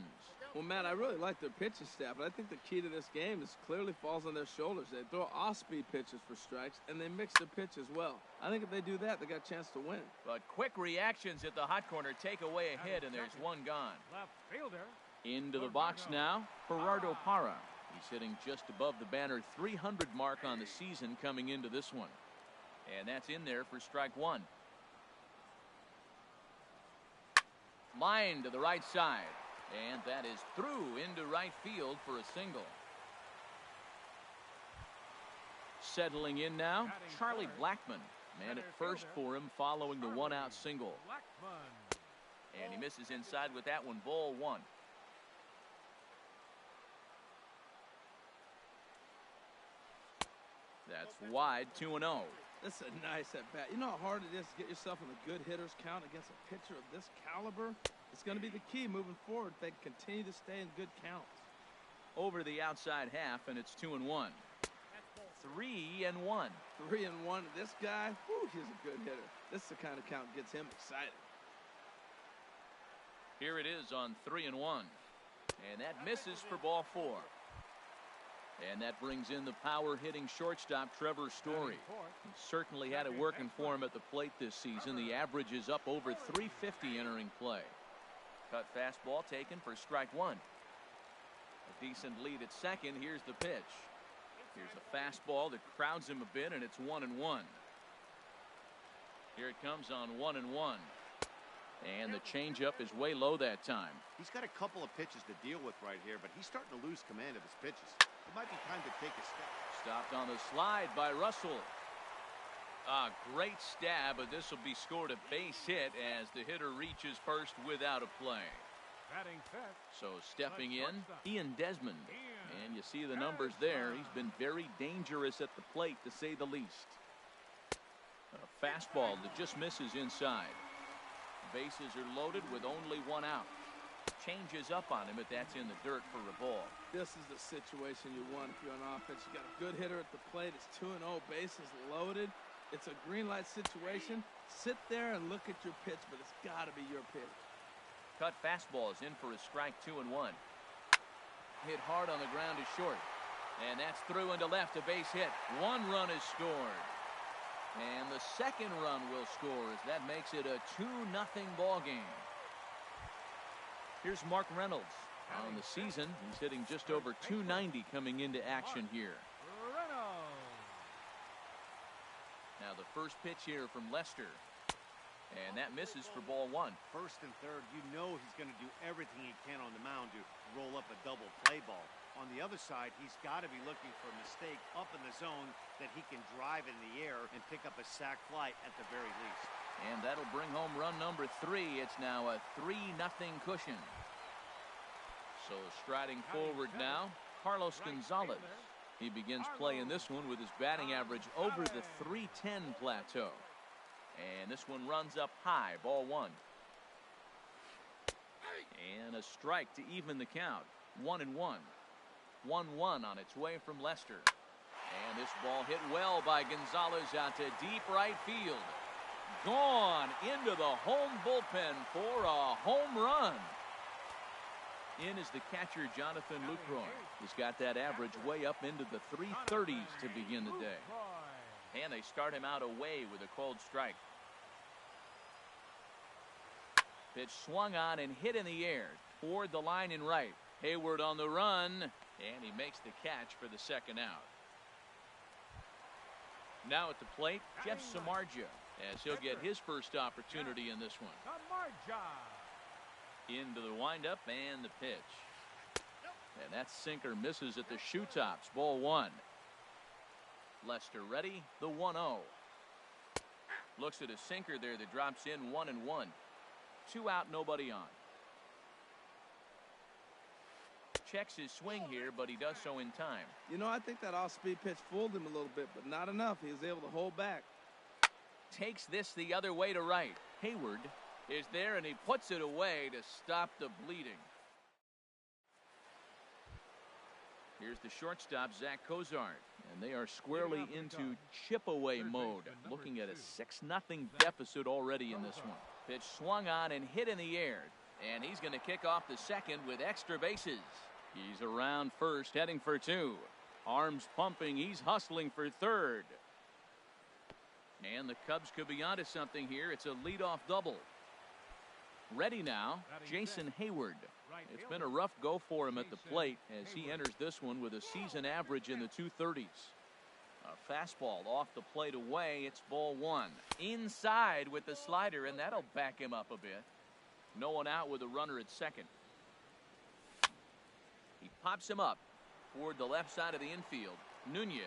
S3: Well, Matt, I really like their pitching staff, but I think the key to this game is clearly falls on their shoulders. They throw off-speed pitches for strikes, and they mix their pitch as well. I think if they do that, they got a chance to win.
S1: But quick reactions at the hot corner take away a hit, and there's one gone.
S2: Left fielder.
S1: Into the box now, Gerardo Parra. He's hitting just above the banner 300 mark on the season coming into this one. And that's in there for strike 1. Line to the right side. And that is through into right field for a single. Settling in now, Charlie Blackman. Man at first for him following the 1-out single. And he misses inside with that one, ball 1. That's wide, 2-0.
S3: This is a nice at-bat. You know how hard it is to get yourself in a good hitter's count against a pitcher of this caliber? It's going to be the key moving forward if they continue to stay in good counts.
S1: Over the outside half, and it's 2-1. 3-1.
S3: 3-1. This guy, whew, he's a good hitter. This is the kind of count that gets him excited.
S1: Here it is on 3-1. And that misses for ball 4. And that brings in the power-hitting shortstop, Trevor Story. He certainly had it working for him at the plate this season. The average is up over 350 entering play. Cut fastball taken for strike one. A decent lead at second. Here's the pitch. Here's a fastball that crowds him a bit, and it's 1-1. Here it comes on 1-1. And the changeup is way low that time.
S4: He's got a couple of pitches to deal with right here, but he's starting to lose command of his pitches. It might be time to take a step.
S1: Stopped on the slide by Russell. A great stab, but this will be scored a base hit as the hitter reaches first without a play. So stepping in, Ian Desmond. And you see the numbers there. He's been very dangerous at the plate, to say the least. A fastball that just misses inside. Bases are loaded with only one out. Changes up on him, but that's in the dirt for a ball.
S3: This is the situation you want if you're on offense. You got a good hitter at the plate. It's 2-0, bases loaded. It's a green light situation. Sit there and look at your pitch, but it's got to be your pitch.
S1: Cut fastball is in for a strike, 2-1. Hit hard on the ground is short. And that's through into left, a base hit. One run is scored. And the second run will score as that makes it a 2-0 ball game. Here's Mark Reynolds. On the season, he's hitting just over 290 coming into action here. Now the first pitch here from Lester. And that misses for ball one.
S4: First and third, you know he's going to do everything he can on the mound to roll up a double play ball. On the other side, he's got to be looking for a mistake up in the zone that he can drive in the air and pick up a sac fly at the very least.
S1: And that'll bring home run number 3. It's now a 3-0 cushion. So striding forward now, Carlos Gonzalez. He begins playing this one with his batting average over the 310 plateau. And this one runs up high, ball one. And a strike to even the count. 1-1. 1-1 on its way from Lester. And this ball hit well by Gonzalez out to deep right field. Gone into the home bullpen for a home run. In is the catcher, Jonathan Lucroy. He's got that average way up into the 330s to begin the day. And they start him out away with a cold strike. Pitch swung on and hit in the air toward the line and right. Hayward on the run, and he makes the catch for the second out. Now at the plate, Jeff Samardzija, as he'll get his first opportunity in this one. Into the windup and the pitch. And that sinker misses at the shoe tops, ball one. Lester ready, the 1-0. Looks at a sinker there that drops in 1-1. 2 out, nobody on. Checks his swing here, but he does so in time.
S3: You know, I think that off-speed pitch fooled him a little bit, but not enough. He was able to hold back.
S1: Takes this the other way to right. Hayward is there, and he puts it away to stop the bleeding. Here's the shortstop, Zach Cozart, and they are squarely into chip-away mode, looking at a 6-0 deficit already in this one. Pitch swung on and hit in the air, and he's going to kick off the second with extra bases. He's around first, heading for 2. Arms pumping, he's hustling for third. And the Cubs could be onto something here. It's a leadoff double. Ready now, Jason Hayward. It's been a rough go for him at the plate as he enters this one with a season average in the 230s. A fastball off the plate away. It's ball one. Inside with the slider, and that'll back him up a bit. No one out with a runner at second. He pops him up toward the left side of the infield. Nunez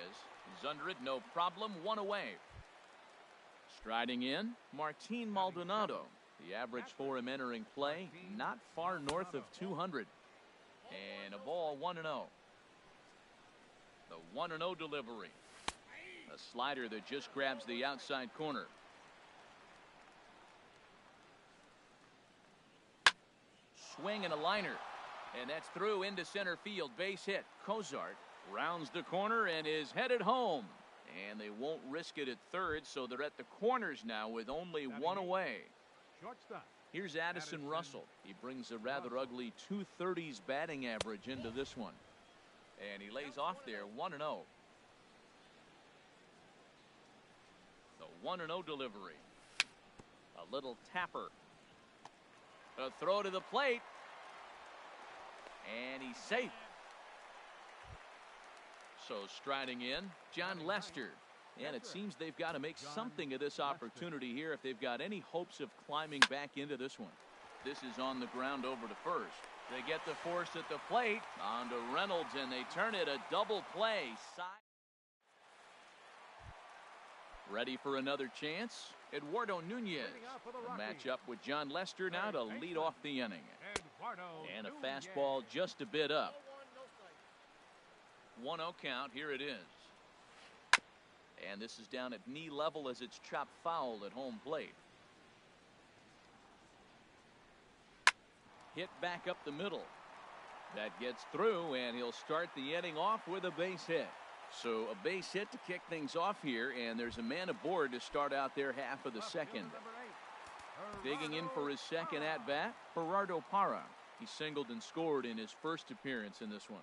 S1: is under it, no problem, 1 away. Striding in, Martin Maldonado. The average for him entering play, not far north of 200. And a ball 1-0. The 1-0 delivery. A slider that just grabs the outside corner. Swing and a liner. And that's through into center field. Base hit. Cozart rounds the corner and is headed home. And they won't risk it at third, so they're at the corners now with only 1 away. Here's Addison Russell. He brings a rather ugly 230s batting average into this one. And he lays off there 1-0. The 1-0 delivery. A little tapper. A throw to the plate. And he's safe. So striding in, John Lester. And it seems they've got to make something of this opportunity here if they've got any hopes of climbing back into this one. This is on the ground over to first. They get the force at the plate. On to Reynolds, and they turn it a double play. Ready for another chance? Eduardo Nunez. A matchup with John Lester now to lead off the inning. And a fastball just a bit up. 1-0 count. Here it is. And this is down at knee level as it's chopped foul at home plate. Hit back up the middle. That gets through, and he'll start the inning off with a base hit. So a base hit to kick things off here, and there's a man aboard to start out their half of the second. Digging in for his second at-bat, Gerardo Parra. He singled and scored in his first appearance in this one.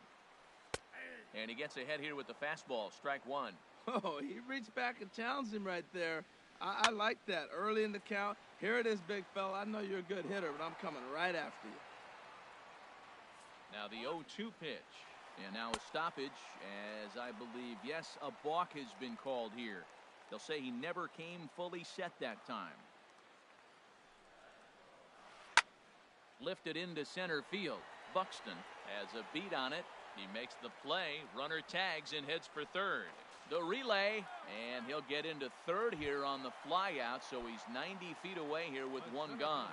S1: And he gets ahead here with the fastball, strike one.
S3: Oh, he reached back and challenged him right there. I like that. Early in the count. Here it is, big fella. I know you're a good hitter, but I'm coming right after you.
S1: Now the 0-2 pitch. And now a stoppage as I believe, yes, a balk has been called here. They'll say he never came fully set that time. Lifted into center field. Buxton has a beat on it. He makes the play. Runner tags and heads for third. The relay, and he'll get into third here on the flyout, so he's 90 feet away here with one gone.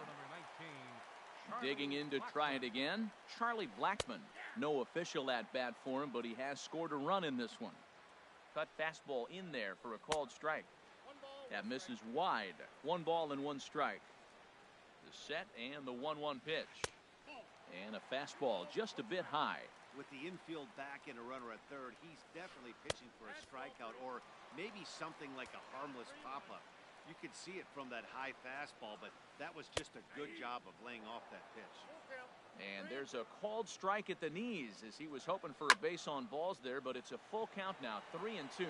S1: Digging in to try it again, Charlie Blackmon. No official at-bat for him, but he has scored a run in this one. Cut fastball in there for a called strike. That misses wide. 1 ball and 1 strike. The set and the 1-1 pitch. And a fastball just a bit high.
S4: With the infield back and a runner at third, he's definitely pitching for a strikeout or maybe something like a harmless pop-up. You could see it from that high fastball, but that was just a good job of laying off that pitch.
S1: And there's a called strike at the knees as he was hoping for a base on balls there, but it's a full count now, 3-2.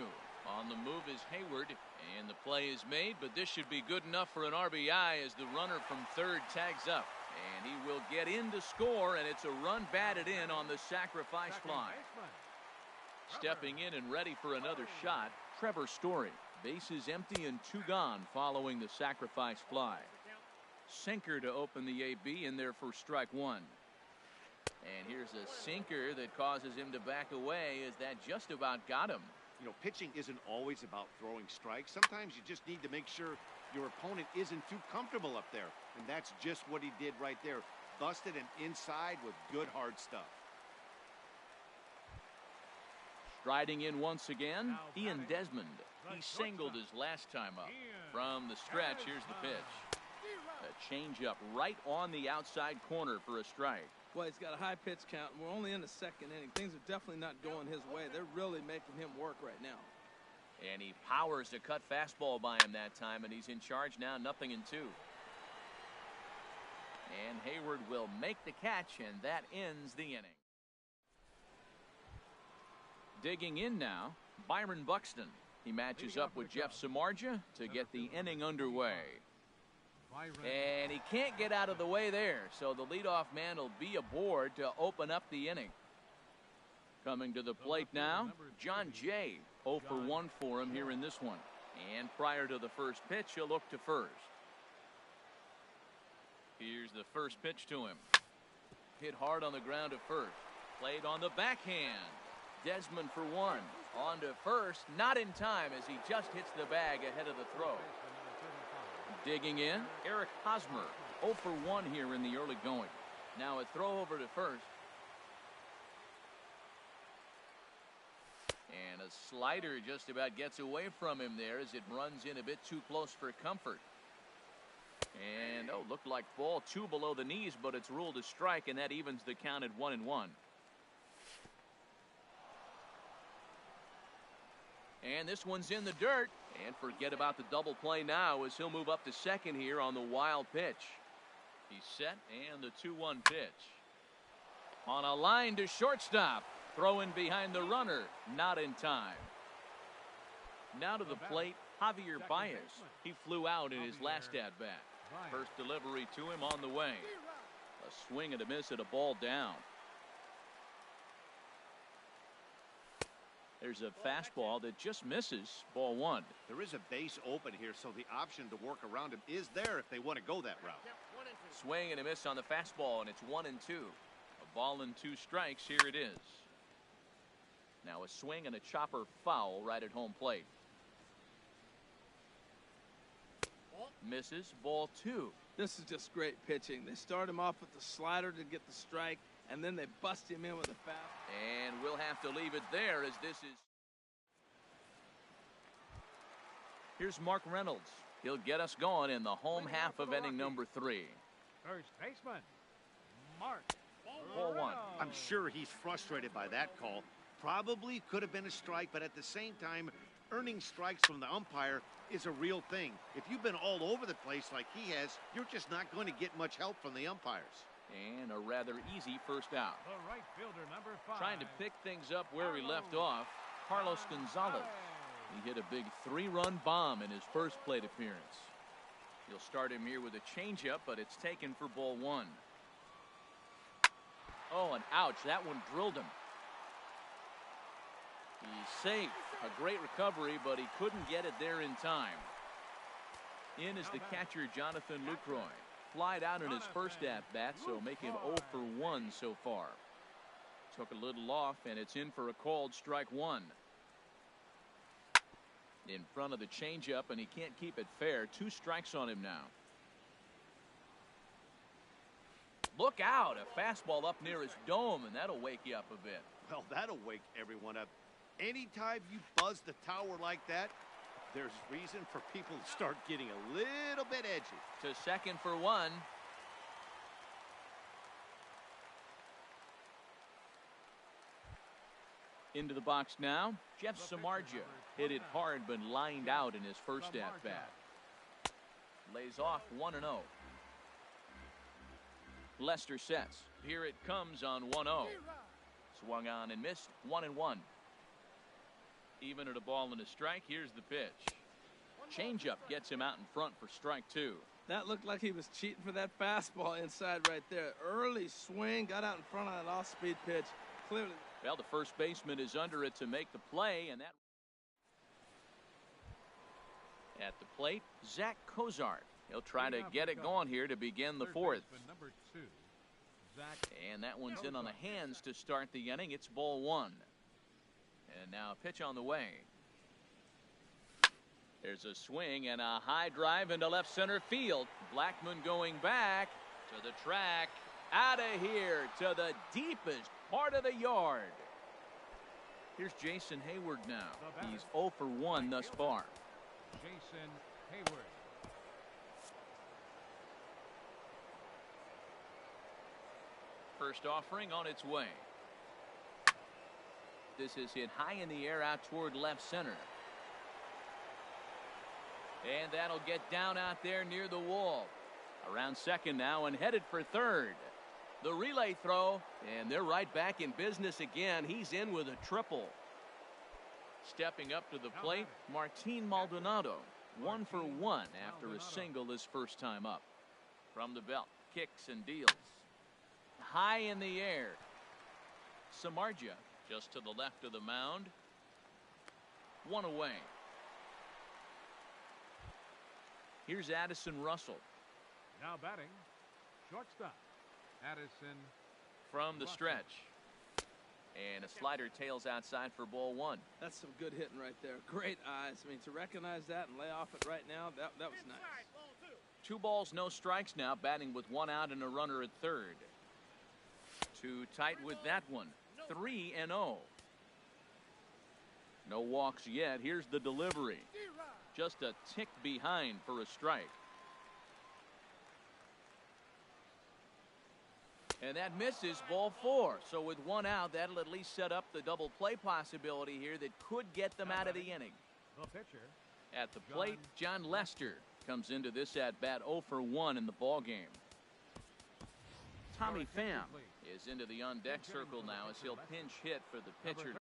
S1: On the move is Hayward, and the play is made, but this should be good enough for an RBI as the runner from third tags up. And he will get in to score, and it's a run batted in on the sacrifice fly. Stepping in and ready for another shot, Trevor Story. Bases empty and 2 gone following the sacrifice fly. Sinker to open the AB in there for strike 1. And here's a sinker that causes him to back away as that just about got him.
S4: You know, pitching isn't always about throwing strikes. Sometimes you just need to make sure your opponent isn't too comfortable up there. And that's just what he did right there. Busted him inside with good hard stuff.
S1: Striding in once again, Ian Desmond. He singled his last time up. From the stretch, here's the pitch. A changeup right on the outside corner for a strike.
S3: Well, he's got a high pitch count, and we're only in the second inning. Things are definitely not going his way. They're really making him work right now.
S1: And he powers a cut fastball by him that time, and he's in charge now, 0-2. And Hayward will make the catch, and that ends the inning. Digging in now, Byron Buxton. He matches up with Jeff Samardzija to get the inning underway. And he can't get out of the way there, so the leadoff man will be aboard to open up the inning. Coming to the plate now, John Jay. 0 for 1 for him here in this one. And prior to the first pitch, he'll look to first. Here's the first pitch to him. Hit hard on the ground at first. Played on the backhand. Desmond for 1. On to first, not in time as he just hits the bag ahead of the throw. Digging in, Eric Hosmer. 0 for 1 here in the early going. Now a throw over to first. And a slider just about gets away from him there as it runs in a bit too close for comfort. And, looked like ball 2 below the knees, but it's ruled a strike, and that evens the count at 1-1. And this one's in the dirt. And forget about the double play now as he'll move up to second here on the wild pitch. He's set, and the 2-1 pitch. On a line to shortstop. Throwing behind the runner, not in time. Now to the plate, Javier Baez. He flew out in his last at-bat. First delivery to him on the way. A swing and a miss at a ball down. There's a fastball that just misses. Ball one.
S4: There is a base open here, so the option to work around him is there if they want to go that route.
S1: Swing and a miss on the fastball, and it's 1-2. A ball and 2 strikes. Here it is. Now a swing and a chopper foul right at home plate. Misses. Ball 2.
S3: This is just great pitching. They start him off with the slider to get the strike, and then they bust him in with a foul.
S1: And we'll have to leave it there as this is. Here's Mark Reynolds. He'll get us going in the home half of inning number 3.
S2: First baseman, Mark.
S1: Ball 1.
S4: I'm sure he's frustrated by that call. Probably could have been a strike, but at the same time, earning strikes from the umpire is a real thing. If you've been all over the place like he has, you're just not going to get much help from the umpires.
S1: And a rather easy first out.
S2: The right fielder, number 5.
S1: Trying to pick things up where he left off, Carlos Gonzalez. He hit a big 3-run bomb in his first plate appearance. He'll start him here with a changeup, but it's taken for ball 1. Oh, and ouch, that one drilled him. He's safe. A great recovery, but he couldn't get it there in time. In is the catcher, Jonathan Lucroy. Flied out in his first at-bat, so making him 0 for 1 so far. Took a little off, and it's in for a called strike 1. In front of the changeup, and he can't keep it fair. 2 strikes on him now. Look out, a fastball up near his dome, and that'll wake you up a bit.
S4: Well, that'll wake everyone up. Anytime you buzz the tower like that, there's reason for people to start getting a little bit edgy.
S1: To second for 1. Into the box now, Jeff Samardzija. Hit it hard, but lined out in his first at-bat. Lays off 1-0. Lester sets. Here it comes on 1-0. Swung on and missed. 1-1. Even at a ball and a strike. Here's the pitch. Changeup gets him out in front for strike 2.
S3: That looked like he was cheating for that fastball inside right there. Early swing, got out in front of that off-speed pitch. Clearly.
S1: Well, the first baseman is under it to make the play, and that. At the plate, Zach Cozart. He'll try to get it going here to begin the 4th.
S2: Number 2,
S1: And that one's in on the hands to start the inning. It's ball 1. And now a pitch on the way. There's a swing and a high drive into left center field. Blackman going back to the track. Out of here to the deepest part of the yard. Here's Jason Hayward now. He's 0 for 1 thus far.
S2: Jason Hayward.
S1: First offering on its way. This is hit high in the air out toward left center. And that'll get down out there near the wall. Around second now and headed for third. The relay throw, and they're right back in business again. He's in with a triple. Stepping up to the plate, Martin Maldonado. 1 for 1 after a single his first time up. From the belt, kicks and deals. High in the air. Samardzija just to the left of the mound. 1 away. Here's Addison Russell.
S2: Now batting, shortstop, Addison
S1: from the stretch. And a slider tails outside for ball 1.
S3: That's some good hitting right there. Great eyes. I mean, to recognize that and lay off it right now, that was nice.
S1: 2 balls, no strikes now, batting with 1 out and a runner at third. Too tight with that one. 3-0. No walks yet. Here's the delivery. Just a tick behind for a strike. And that misses, ball 4. So with 1 out, that'll at least set up the double play possibility here that could get them out of the inning.
S2: The pitcher.
S1: At the plate, John Lester comes into this at bat 0 for 1 in the ball game. Tommy Pham is into the on-deck circle now as he'll pinch hit for the pitcher.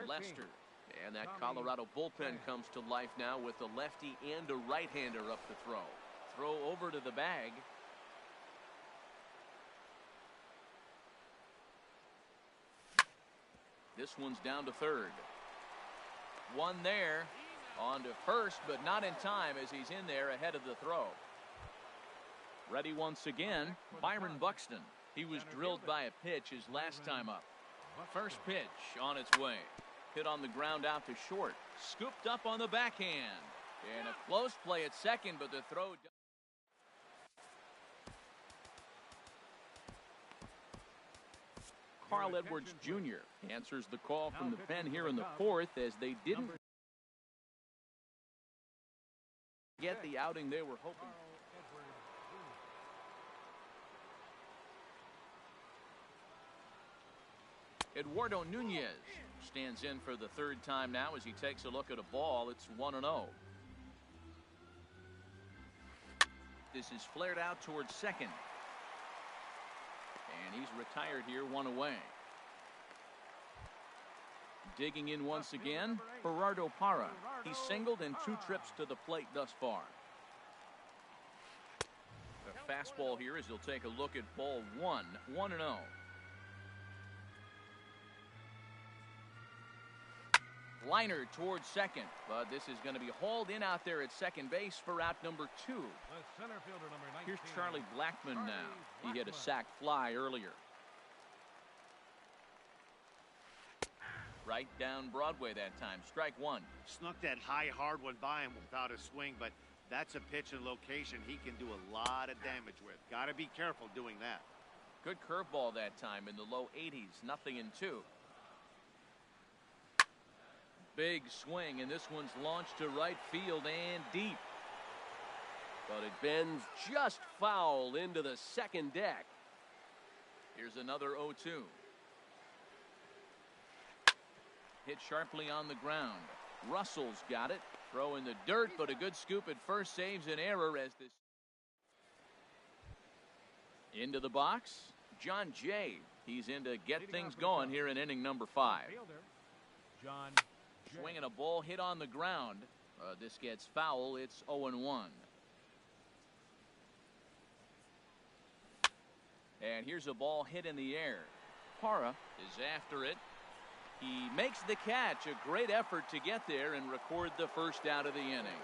S1: Lester. And that Colorado bullpen comes to life now with a lefty and a right-hander up to throw. Throw over to the bag. This one's down to third. One there. On to first, but not in time as he's in there ahead of the throw. Ready once again, Byron Buxton. He was drilled by a pitch his last time up. First pitch on its way. Hit on the ground out to short. Scooped up on the backhand. And a close play at second, but the throw... Carl Edwards Jr. answers the call from the pen here in the fourth as they didn't get the outing they were hoping. Eduardo Nunez stands in for the third time now as he takes a look at a ball. It's 1-0. This is flared out towards second. And he's retired here, one away. Digging in once again, Gerardo Parra. He's singled in 2 trips to the plate thus far. A fastball here as he'll take a look at ball 1, 1-0. Liner towards second, but this is going to be hauled in out there at second base for out number 2. Here's Charlie Blackmon now. He hit a sac fly earlier. Right down Broadway that time. Strike one.
S4: Snuck that high, hard one by him without a swing, but that's a pitch and location he can do a lot of damage with. Got to be careful doing that.
S1: Good curveball that time in the low 80s. 0-2. Big swing, and this one's launched to right field and deep.
S5: But it bends just foul into the second deck.
S1: Here's another 0-2. Hit sharply on the ground. Russell's got it. Throw in the dirt, but a good scoop at first saves an error as this. Into the box, John Jay. He's in to get things going here in inning number 5.
S2: John
S1: Swinging a ball hit on the ground. This gets foul. It's 0-1. And here's a ball hit in the air. Parra is after it. He makes the catch. A great effort to get there and record the first out of the inning.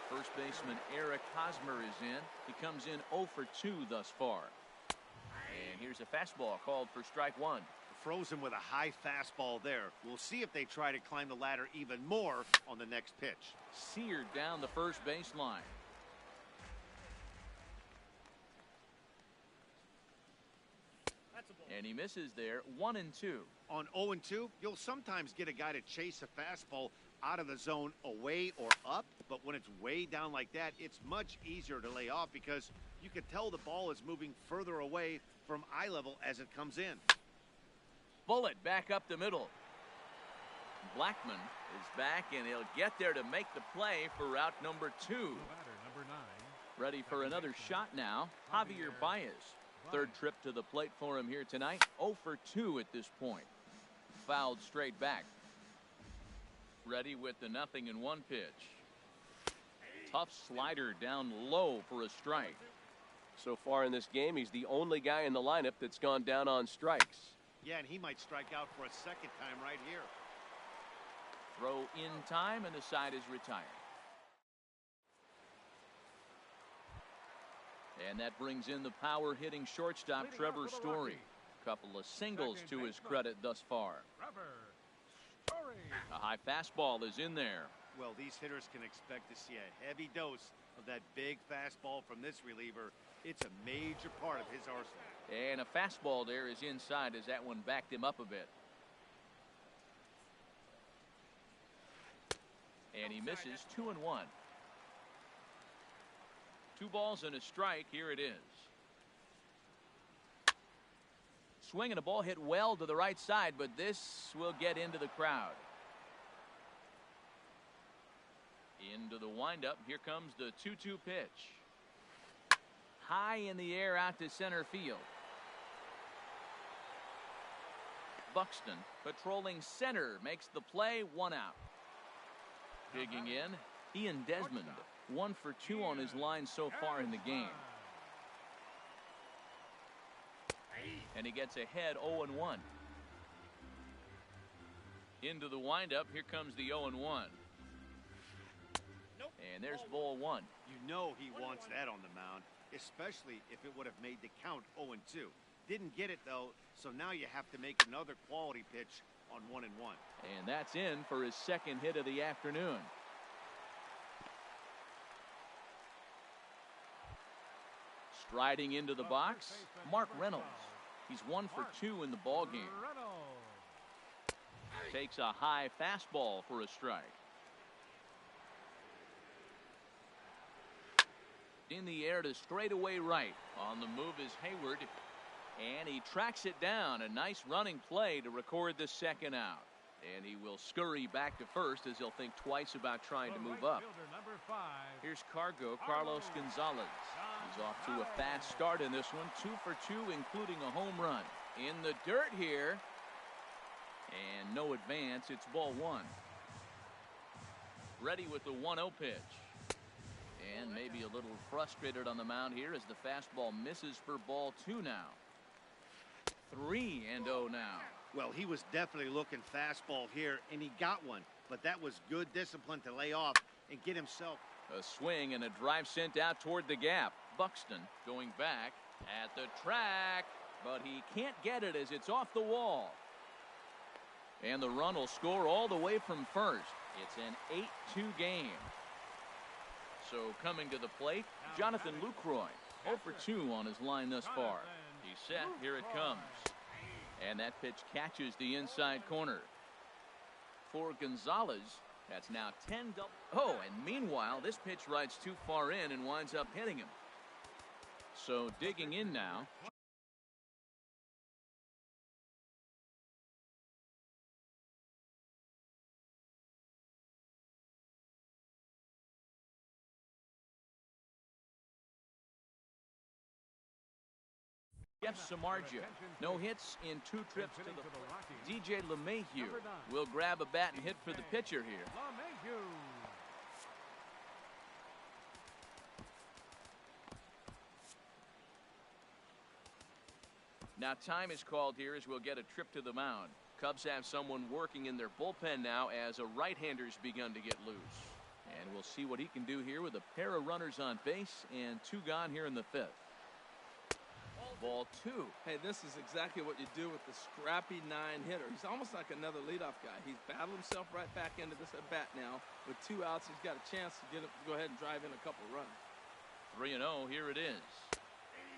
S1: First baseman Eric Hosmer is in. He comes in 0 for 2 thus far. And here's a fastball called for strike one.
S4: Froze him with a high fastball there. We'll see if they try to climb the ladder even more on the next pitch.
S1: Seared down the first baseline. And he misses there. 1-2.
S4: On 0-2, you'll sometimes get a guy to chase a fastball out of the zone away or up, but when it's way down like that, it's much easier to lay off because you can tell the ball is moving further away from eye level as it comes in.
S1: Bullet back up the middle. Blackmon is back, and he'll get there to make the play for out number 2. Ready for another shot now, Javier Baez. Third trip to the plate for him here tonight. 0 for 2 at this point. Fouled straight back. Ready with the 0-1 pitch. Tough slider down low for a strike.
S5: So far in this game, he's the only guy in the lineup that's gone down on strikes.
S4: Yeah, and he might strike out for a second time right here.
S1: Throw in time, and the side is retired. And that brings in the power-hitting shortstop Trevor Story. Couple of singles to his credit thus far. A high fastball is in there.
S4: Well, these hitters can expect to see a heavy dose of that big fastball from this reliever. It's a major part of his arsenal.
S1: And a fastball there is inside as that one backed him up a bit. And he misses. 2-1. 2 balls and a strike. Here it is. Swing and a ball hit well to the right side, but this will get into the crowd. Into the windup. Here comes the 2-2 pitch. High in the air out to center field. Buxton patrolling center makes the play. 1 out. Digging in, Ian Desmond. 1 for 2 on his line so far in the game. And he gets ahead 0-1. Into the windup. Here comes the 0-1. And there's ball 1.
S4: You know he wants that on the mound, especially if it would have made the count 0-2. Didn't get it, though, so now you have to make another quality pitch on 1-1.
S1: And that's in for his second hit of the afternoon. Striding into the box, Mark Reynolds. He's 1 for 2 in the ball game. Takes a high fastball for a strike. In the air to straightaway right. On the move is Hayward. And he tracks it down. A nice running play to record the second out. And he will scurry back to first as he'll think twice about trying to move up. Here's Carlos Gonzalez. He's off to a fast start in this one. 2 for 2, including a home run. In the dirt here. And no advance. It's ball 1. Ready with the 1-0 pitch. And maybe a little frustrated on the mound here as the fastball misses for ball 2 now. 3-0 now.
S4: Well, he was definitely looking fastball here, and he got one. But that was good discipline to lay off and get himself.
S1: A swing and a drive sent out toward the gap. Buxton going back at the track, but he can't get it as it's off the wall. And the run will score all the way from first. It's an 8-2 game. So coming to the plate, Jonathan Lucroy. 0 for 2 on his line thus far. He's set. Here it comes. And that pitch catches the inside corner. For Gonzalez, that's now 10 double. Oh, and meanwhile, this pitch rides too far in and winds up hitting him. So digging in now. Jeff Samardzija. No hits in 2 trips to the DJ LeMahieu will grab a bat and hit for the pitcher here. Now time is called here as we'll get a trip to the mound. Cubs have someone working in their bullpen now as a right-hander's begun to get loose. And we'll see what he can do here with a pair of runners on base and 2 gone here in the 5th. Ball 2.
S3: Hey, this is exactly what you do with the scrappy 9 hitter. He's almost like another leadoff guy. He's battled himself right back into this at bat now. With 2 outs, he's got a chance to go ahead and drive in a couple runs.
S1: 3-0, here it is.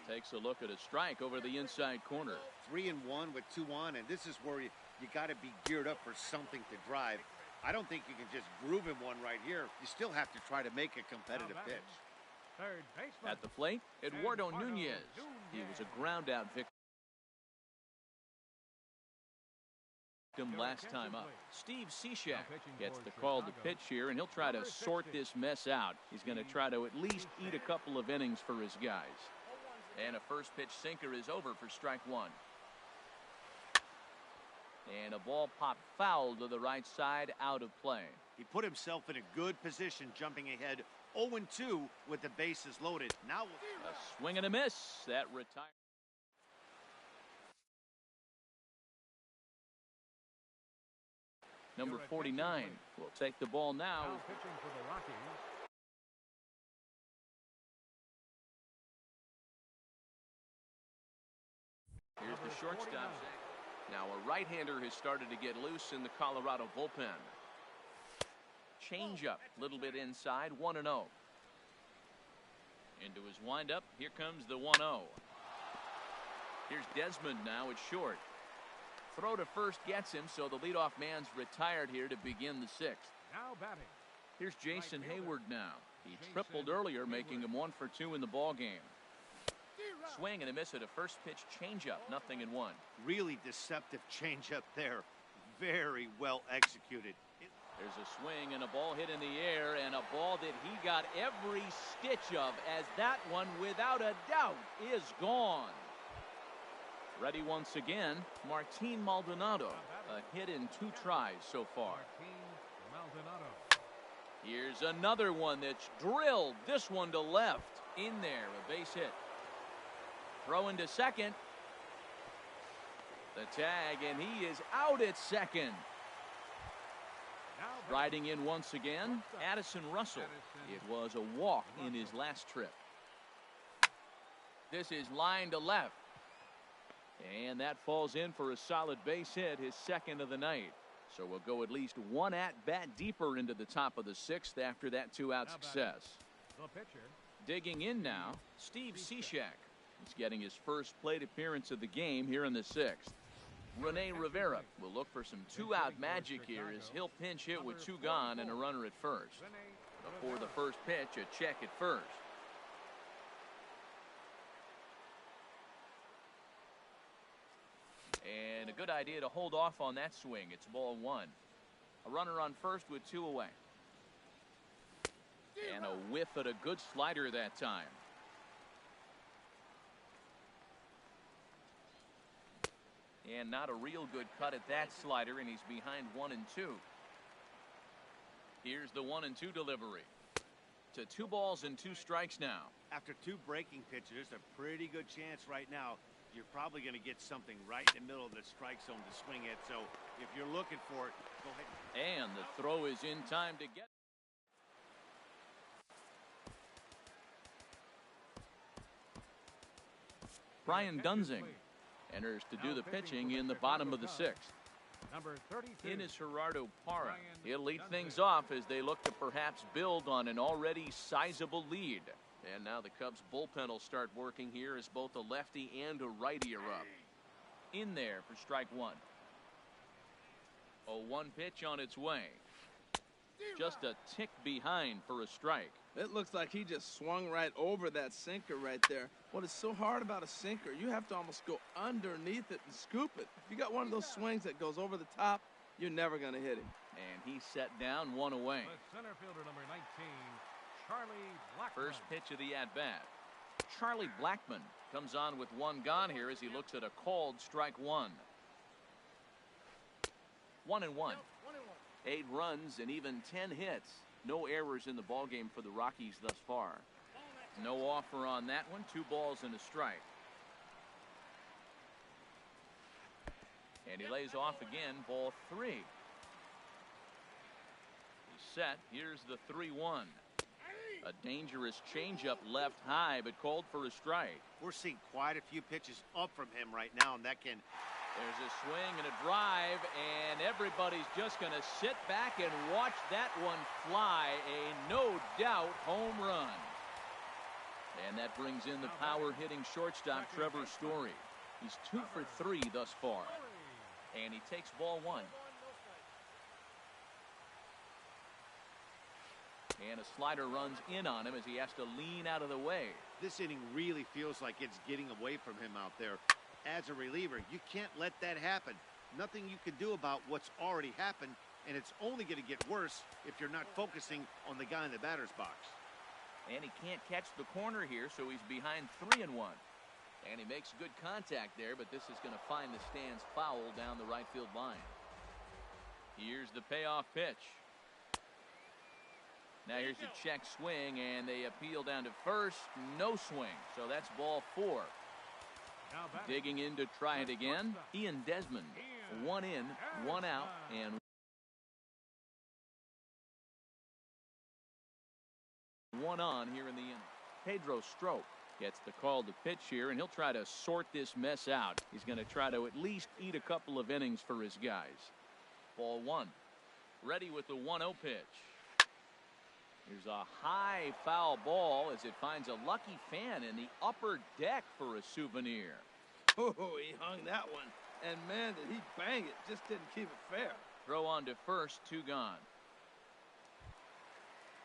S1: Takes a look at a strike over the inside corner.
S4: 3-1 with 2 on, and this is where you got to be geared up for something to drive. I don't think you can just groove him one right here. You still have to try to make a competitive pitch.
S2: Third baseman.
S1: At the plate, Eduardo Nunez. He was a ground-out victim last time up. Steve Cishek gets the call to pitch here, and he'll try to sort this mess out. He's going to try to at least eat a couple of innings for his guys. And a first-pitch sinker is over for strike 1. And a ball popped foul to the right side, out of play.
S4: He put himself in a good position, jumping ahead 0-2 with the bases loaded. Now
S1: a swing and a miss. That retired. Number 49 will take the ball now.
S2: Pitching for the Rockies.
S1: Here's the shortstop. Now a right-hander has started to get loose in the Colorado bullpen. Change up, a little bit inside, 1-0. Into his windup, here comes the 1-0. Here's Desmond now at short. Throw to first gets him, so the leadoff man's retired here to begin the 6th.
S2: Now batting.
S1: Here's Jason Hayward now. He tripled earlier, making him 1 for 2 in the ball game. Swing and a miss at a first pitch changeup, 0-1.
S4: Really deceptive changeup there. Very well executed.
S1: There's a swing and a ball hit in the air, and a ball that he got every stitch of, as that one, without a doubt, is gone. Ready once again, Martin Maldonado. A hit in 2 tries so far. Here's another one that's drilled. This one to left. In there, a base hit. Throw into second. The tag, and he is out at second. Riding in once again, Addison Russell. It was a walk in his last trip. This is line to left. And that falls in for a solid base hit, his second of the night. So we'll go at least one at-bat deeper into the top of the 6th after that 2-out success. Digging in now, Steve Cishek. He's getting his first plate appearance of the game here in the 6th. Rene Rivera will look for some 2-out magic here as he'll pinch hit with 2 gone and a runner at first. Before the first pitch, a check at first. And a good idea to hold off on that swing. It's ball 1. A runner on first with 2 away. And a whiff at a good slider that time. And not a real good cut at that slider, and he's behind 1 and 2. Here's the 1 and 2 delivery. To 2 balls and 2 strikes now.
S4: After 2 breaking pitches, there's a pretty good chance right now you're probably going to get something right in the middle of the strike zone to swing at. So if you're looking for it, go ahead.
S1: And the throw is in time to get. Brian Dunsing enters to do the pitching in the bottom of the 6th.
S2: Number 32.
S1: In is Gerardo Parra. He'll lead things off as they look to perhaps build on an already sizable lead. And now the Cubs bullpen will start working here as both a lefty and a righty are up. In there for strike 1. A 1 pitch on its way. Just a tick behind for a strike.
S3: It looks like he just swung right over that sinker right there. What is so hard about a sinker, you have to almost go underneath it and scoop it. If you got one of those swings that goes over the top, you're never going to hit him.
S1: And he's set down 1 away.
S2: The center fielder, number 19, Charlie Blackmon.
S1: First pitch of the at-bat. Charlie Blackmon comes on with 1 gone here as he looks at a called strike 1. 1 and 1. 8 runs and even 10 hits. No errors in the ballgame for the Rockies thus far. No offer on that one. 2 balls and a strike. And he lays off again. Ball 3. He's set. Here's the 3-1. A dangerous changeup left high, but called for a strike.
S4: We're seeing quite a few pitches up from him right now, and that can.
S1: There's a swing and a drive, and everybody's just going to sit back and watch that one fly. A no-doubt home run. And that brings in the power-hitting shortstop, Trevor Story. He's 2 for 3 thus far. And he takes ball 1. And a slider runs in on him as he has to lean out of the way.
S4: This inning really feels like it's getting away from him out there. As a reliever, you can't let that happen. Nothing you can do about what's already happened, and it's only going to get worse if you're not focusing on the guy in the batter's box.
S1: And he can't catch the corner here, so he's behind 3 and 1. And he makes good contact there, but this is going to find the stands foul down the right field line. Here's the payoff pitch. Now here's a check swing, and they appeal down to first. No swing, so that's ball 4. Digging in to try it again, Ian Desmond. 1 in, 1 out, and 1 on here in the inning. Pedro Strop gets the call to pitch here, and he'll try to sort this mess out. He's going to try to at least eat a couple of innings for his guys. Ball 1. Ready with the 1-0 pitch. Here's a high foul ball as it finds a lucky fan in the upper deck for a souvenir.
S3: Oh, he hung that one. And, man, did he bang it. Just didn't keep it fair.
S1: Throw on to first, 2 gone.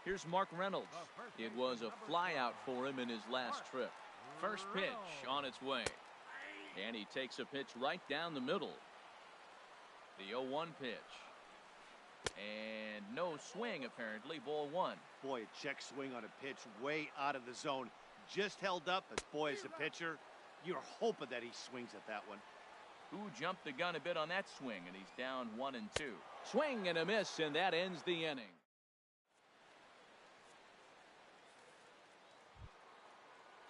S1: Here's Mark Reynolds. It was a flyout for him in his last trip. First pitch on its way. And he takes a pitch right down the middle. The 0-1 pitch. And no swing, apparently. Ball one.
S4: Boy, a check swing on a pitch way out of the zone. Just held up, but boy, as a pitcher, you're hoping that he swings at that one.
S1: Who jumped the gun a bit on that swing, and he's down 1-2. Swing and a miss, and that ends the inning.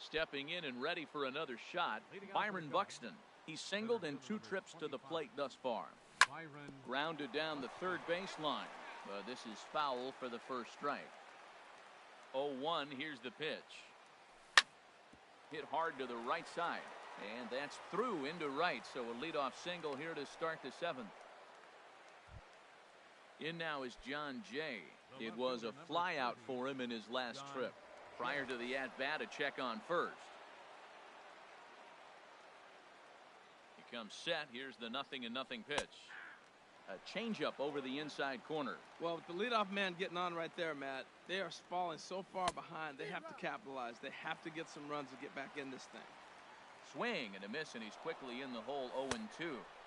S1: Stepping in and ready for another shot, Byron Buxton. He's singled in 2 trips to the plate thus far. Grounded down the third baseline. But this is foul for the first strike. 0-1, here's the pitch. Hit hard to the right side. And that's through into right, so a leadoff single here to start the 7th. In now is John Jay. It was a flyout for him in his last trip. Prior to the at-bat, a check on first. He comes set. Here's the 0-0 pitch. A changeup over the inside corner.
S3: Well, with the leadoff man getting on right there, Matt, they are falling so far behind. They have to capitalize. They have to get some runs to get back in this thing.
S1: Swing and a miss, and he's quickly in the hole. 0-2.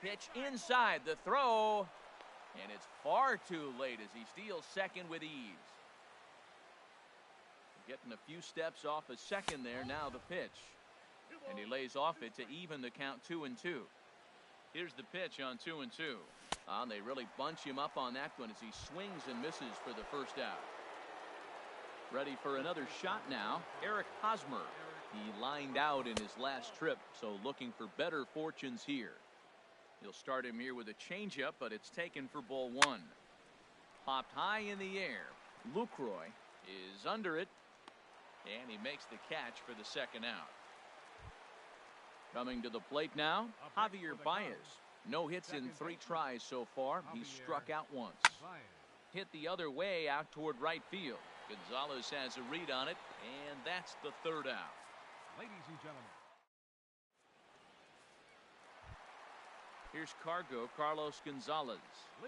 S1: Pitch inside the throw. And it's far too late as he steals second with ease. Getting a few steps off a second there. Now the pitch. And he lays off it to even the count 2-2. Here's the pitch on 2-2. They really bunch him up on that one as he swings and misses for the first out. Ready for another shot now, Eric Hosmer. He lined out in his last trip, so looking for better fortunes here. He'll start him here with a changeup, but it's taken for ball one. Popped high in the air. Lucroy is under it, and he makes the catch for the second out. Coming to the plate now, Javier Baez. No hits in 3 tries so far. He's struck out once. Hit the other way out toward right field. Gonzalez has a read on it, and that's the third out.
S2: Ladies and gentlemen.
S1: Here's Carlos Gonzalez.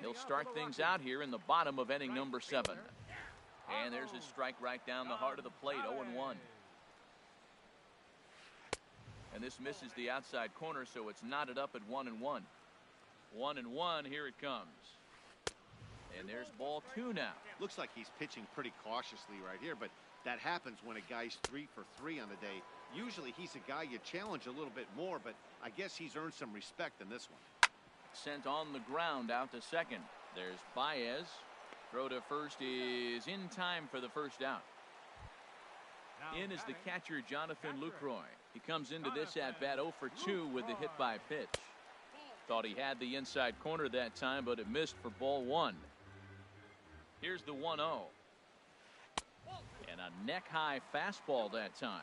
S1: He'll start things out here in the bottom of inning number 7. And there's a strike right down the heart of the plate, 0-1. And this misses the outside corner, so it's knotted up at 1-1. 1-1, here it comes. And there's ball 2 now.
S4: Looks like he's pitching pretty cautiously right here, but that happens when a guy's 3 for 3 on the day. Usually he's a guy you challenge a little bit more, but I guess he's earned some respect in this one.
S1: Sent on the ground out to second. There's Baez. Throw to first is in time for the first out. In is the catcher, Jonathan Lucroy. He comes into this at-bat 0 for 2 with the hit by pitch. Thought he had the inside corner that time, but it missed for ball 1. Here's the 1-0. And a neck-high fastball that time.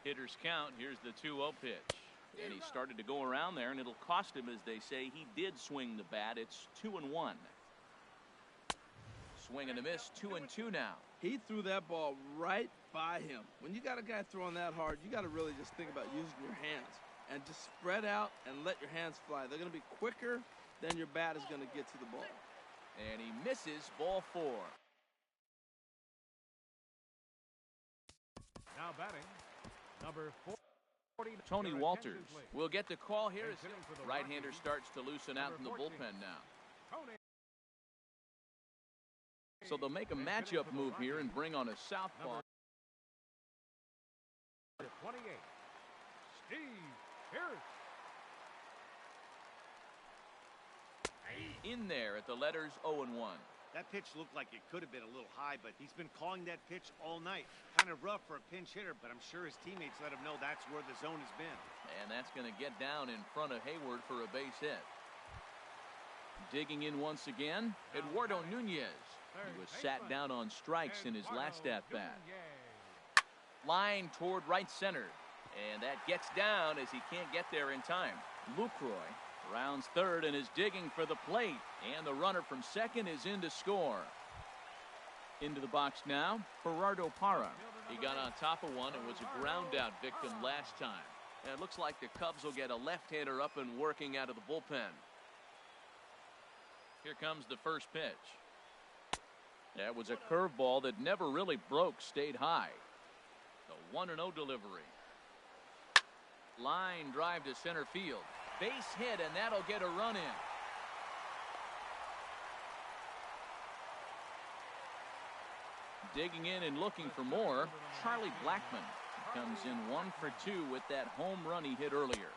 S1: Hitters count. Here's the 2-0 pitch. And he started to go around there, and it'll cost him, as they say. He did swing the bat. It's 2-1. Swing and a miss, 2-2 now.
S3: He threw that ball right by him. When you got a guy throwing that hard, you got to really just think about using your hands and just spread out and let your hands fly. They're going to be quicker than your bat is going to get to the ball.
S1: And he misses, ball 4.
S2: Now batting, number 40.
S1: Tony Walters will get the call here as the right-hander starts to loosen out in the bullpen now. So they'll make a matchup move here and bring on a southpaw.
S2: 28, Steve Pierce.
S1: In there at the letters 0-1.
S4: That pitch looked like it could have been a little high, but he's been calling that pitch all night. Kind of rough for a pinch hitter, but I'm sure his teammates let him know that's where the zone has been.
S1: And that's going to get down in front of Hayward for a base hit. Digging in once again, Eduardo Nunez. He was sat down on strikes in his last at-bat. Line toward right center. And that gets down as he can't get there in time. Lucroy rounds third and is digging for the plate. And the runner from second is in to score. Into the box now, Gerardo Parra. He got on top of one and was a ground-out victim last time. And it looks like the Cubs will get a left-hander up and working out of the bullpen. Here comes the first pitch. That was a curveball that never really broke, stayed high. The 1-0 delivery. Line drive to center field. Base hit, and that'll get a run in. Digging in and looking for more, Charlie Blackmon comes in 1 for 2 with that home run he hit earlier.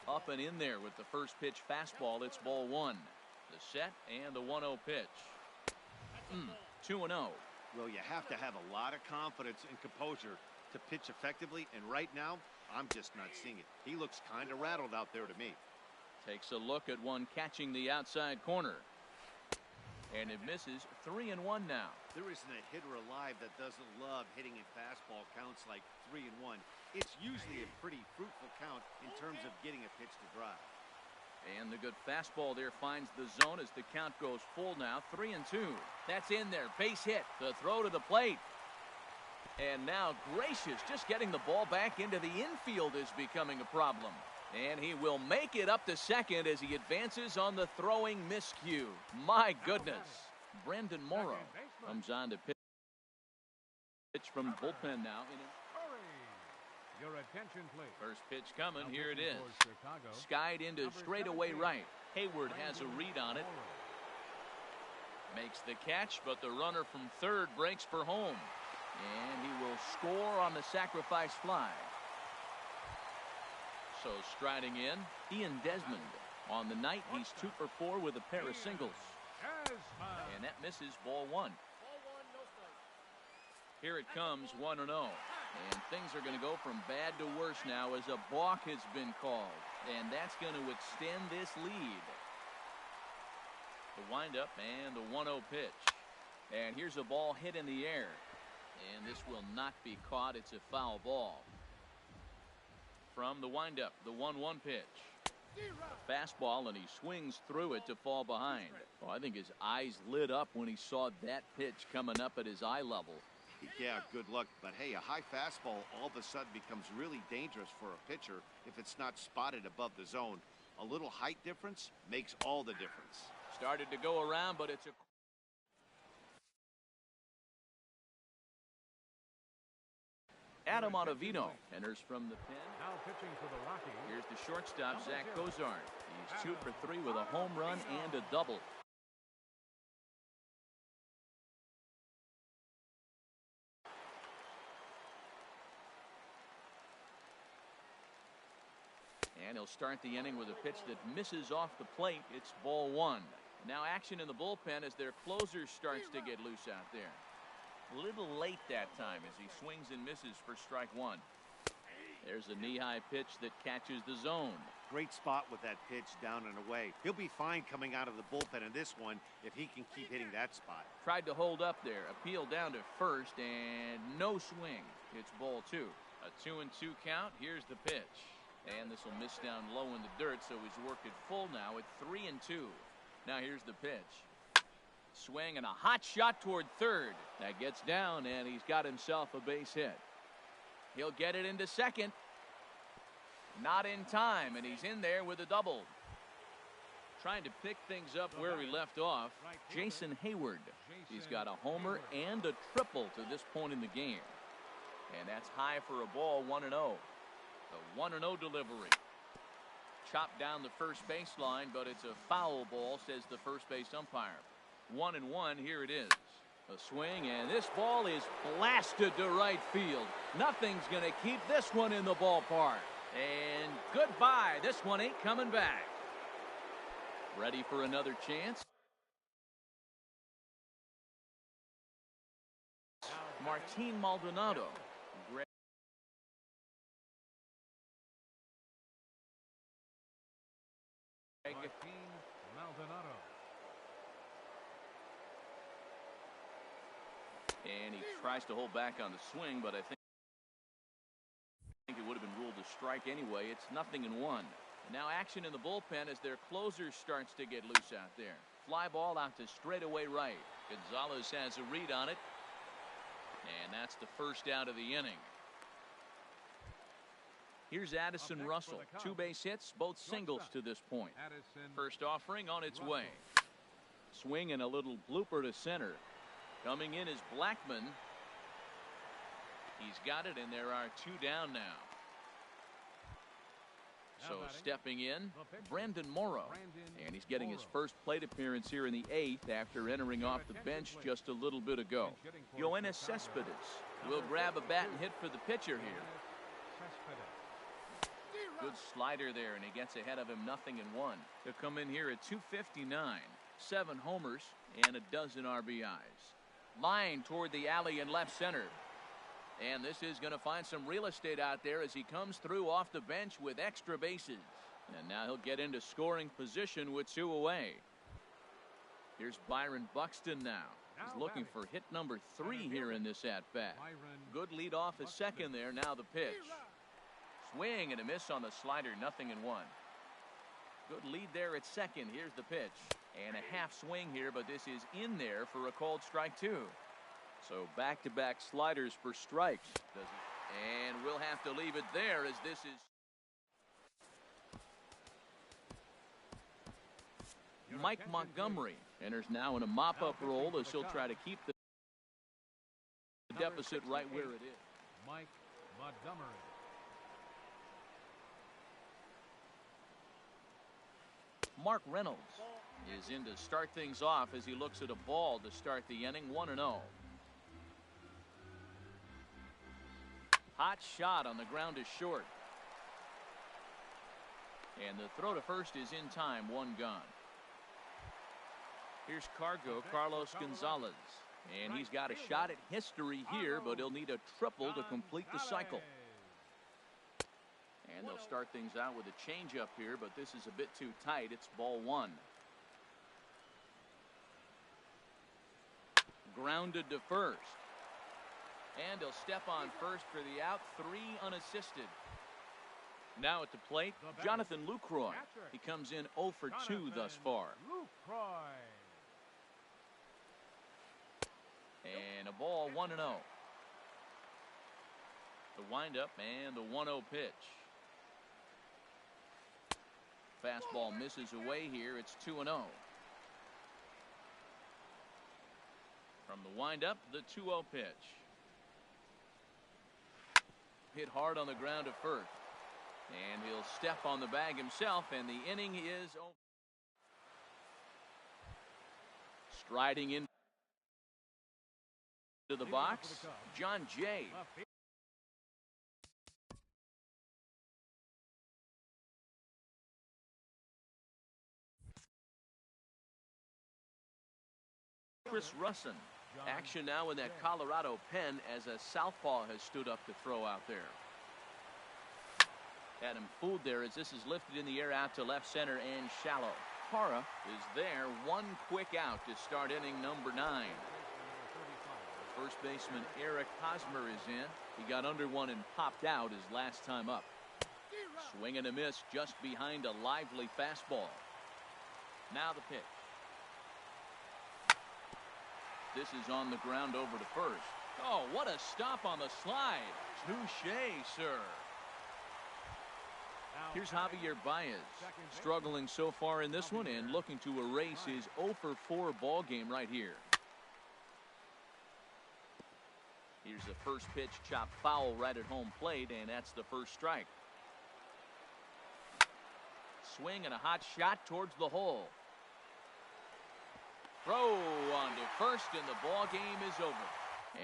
S1: Up and in there with the first pitch fastball. It's ball 1. The set and the 1-0 pitch. 2-0.
S4: Well, you have to have a lot of confidence and composure to pitch effectively, and right now, I'm just not seeing it. He looks kind of rattled out there to me.
S1: Takes a look at one catching the outside corner. And it misses. 3-1 now.
S4: There isn't a hitter alive that doesn't love hitting in fastball counts like 3-1. It's usually a pretty fruitful count in terms of getting a pitch to drive.
S1: And the good fastball there finds the zone as the count goes full now. 3-2. That's in there. Base hit. The throw to the plate. And now Gracious just getting the ball back into the infield is becoming a problem. And he will make it up to second as he advances on the throwing miscue. My goodness. Brendan Morrow comes on to pitch from the bullpen now.
S2: Your attention, please.
S1: First pitch coming. Here it is.
S2: Chicago.
S1: Skied into straightaway right. Hayward has a read on it. Makes the catch, but the runner from third breaks for home. And he will score on the sacrifice fly. So striding in, Ian Desmond. On the night, he's 2 for 4 with a pair of singles. And that misses ball 1. Here it comes, 1-0. And things are going to go from bad to worse now as a balk has been called. And that's going to extend this lead. The windup and the 1-0 pitch. And here's a ball hit in the air. And this will not be caught. It's a foul ball. From the windup, the 1-1 pitch. A fastball, and he swings through it to fall behind. Oh, I think his eyes lit up when he saw that pitch coming up at his eye level.
S4: Yeah, good luck. But hey, a high fastball all of a sudden becomes really dangerous for a pitcher if it's not spotted above the zone. A little height difference makes all the difference.
S1: Started to go around, but it's a... Adam Ottavino enters from the pen.
S2: Now pitching for the Rockies.
S1: Here's the shortstop, Zach Cozart. He's 2 for 3 with a home run and a double. And he'll start the inning with a pitch that misses off the plate. It's ball 1. Now action in the bullpen as their closer starts to get loose out there. A little late that time as he swings and misses for strike 1. There's a knee-high pitch that catches the zone.
S4: Great spot with that pitch down and away. He'll be fine coming out of the bullpen in this one if he can keep hitting that spot.
S1: Tried to hold up there. Appeal down to first and no swing. It's ball 2. A 2-2 count. Here's the pitch. And this will miss down low in the dirt, so he's worked it full now at 3-2. Now here's the pitch. Swing and a hot shot toward third. That gets down, and he's got himself a base hit. He'll get it into second. Not in time, and he's in there with a double. Trying to pick things up where he left off, Jason Hayward. He's got a homer and a triple to this point in the game. And that's high for a ball, 1-0. The 1-0 delivery. Chopped down the first baseline, but it's a foul ball, says the first base umpire. 1-1, here it is. A swing, and this ball is blasted to right field. Nothing's going to keep this one in the ballpark. And goodbye. This one ain't coming back. Ready for another chance? Martin Maldonado.
S2: Martin Maldonado.
S1: And he tries to hold back on the swing, but I think it would have been ruled a strike anyway. It's 0-1. Now action in the bullpen as their closer starts to get loose out there. Fly ball out to straightaway right. Gonzalez has a read on it. And that's the first out of the inning. Here's Addison Russell. 2 base hits, both singles to this point. First offering on its way. Swing and a little blooper to center. Coming in is Blackmon. He's got it, and there are 2 down now. So stepping in, Brandon Morrow. And he's getting his first plate appearance here in the 8th after entering off the bench just a little bit ago. Yoenis Cespedes will grab a bat and hit for the pitcher here. Good slider there, and he gets ahead of him, 0-1. He'll come in here at 259. 7 homers and a dozen RBIs. Line toward the alley in left center. And this is going to find some real estate out there as he comes through off the bench with extra bases. And now he'll get into scoring position with 2 away. Here's Byron Buxton now. He's looking for hit number 3 here in this at-bat. Good lead off at second there. Now the pitch. Swing and a miss on the slider, 0-1. Good lead there at second. Here's the pitch. And a half swing here, but this is in there for a called strike 2. So back-to-back sliders for strikes. And we'll have to leave it there as this is Mike Montgomery enters now in a mop-up role as he'll try to keep the deficit right where it is.
S2: Mike Montgomery.
S1: Mark Reynolds is in to start things off as he looks at a ball to start the inning, 1-0. Hot shot on the ground is short. And the throw to first is in time, 1 gone. Here's Carlos Gonzalez. And he's got a shot at history here, but he'll need a triple to complete the cycle. And they'll start things out with a changeup here, but this is a bit too tight. It's ball 1. Grounded to first. And he'll step on first for the out, 3 unassisted. Now at the plate, Jonathan Lucroy. He comes in 0 for 2 thus far. And a ball, 1-0. The windup and the 1-0 pitch. Fastball misses away here. It's 2-0. From the windup, the 2-0 pitch. Hit hard on the ground at first. And he'll step on the bag himself, and the inning is over. Striding into the box, John Jay. Chris Russin. Action now in that Colorado pen as a southpaw has stood up to throw out there. Had him fooled there as this is lifted in the air out to left center and shallow. Parra is there. 1 quick out to start inning number 9. First baseman Eric Hosmer is in. He got under one and popped out his last time up. Swing and a miss just behind a lively fastball. Now the pitch. This is on the ground over to first. Oh, what a stop on the slide. Touché, sir. Here's Javier Baez, struggling so far in this one and looking to erase his 0 for 4 ball game right here. Here's the first pitch chopped foul right at home plate, and that's the first strike. Swing and a hot shot towards the hole. Throw on to first, and the ball game is over.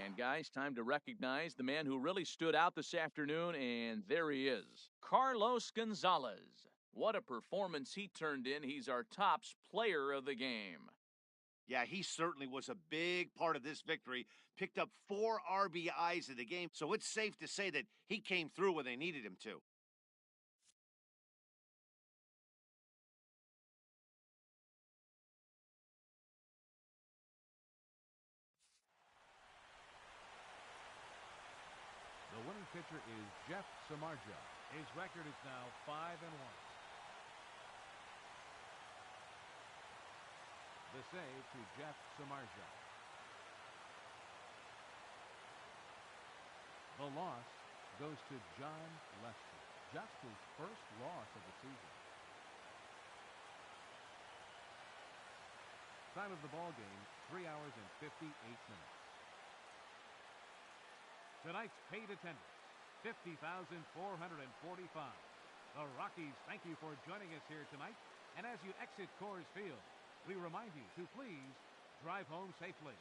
S1: And guys, time to recognize the man who really stood out this afternoon, and there he is, Carlos Gonzalez. What a performance he turned in. He's our tops player of the game.
S4: Yeah, he certainly was a big part of this victory. Picked up 4 RBIs in the game, so it's safe to say that he came through when they needed him to.
S2: The winning pitcher is Jeff Samardzija. His record is now 5-1. The save to Jeff Samardzija. The loss goes to John Lester. Just his first loss of the season. Time of the ball game, 3 hours and 58 minutes. Tonight's paid attendance, 50,445. The Rockies thank you for joining us here tonight. And as you exit Coors Field, we remind you to please drive home safely.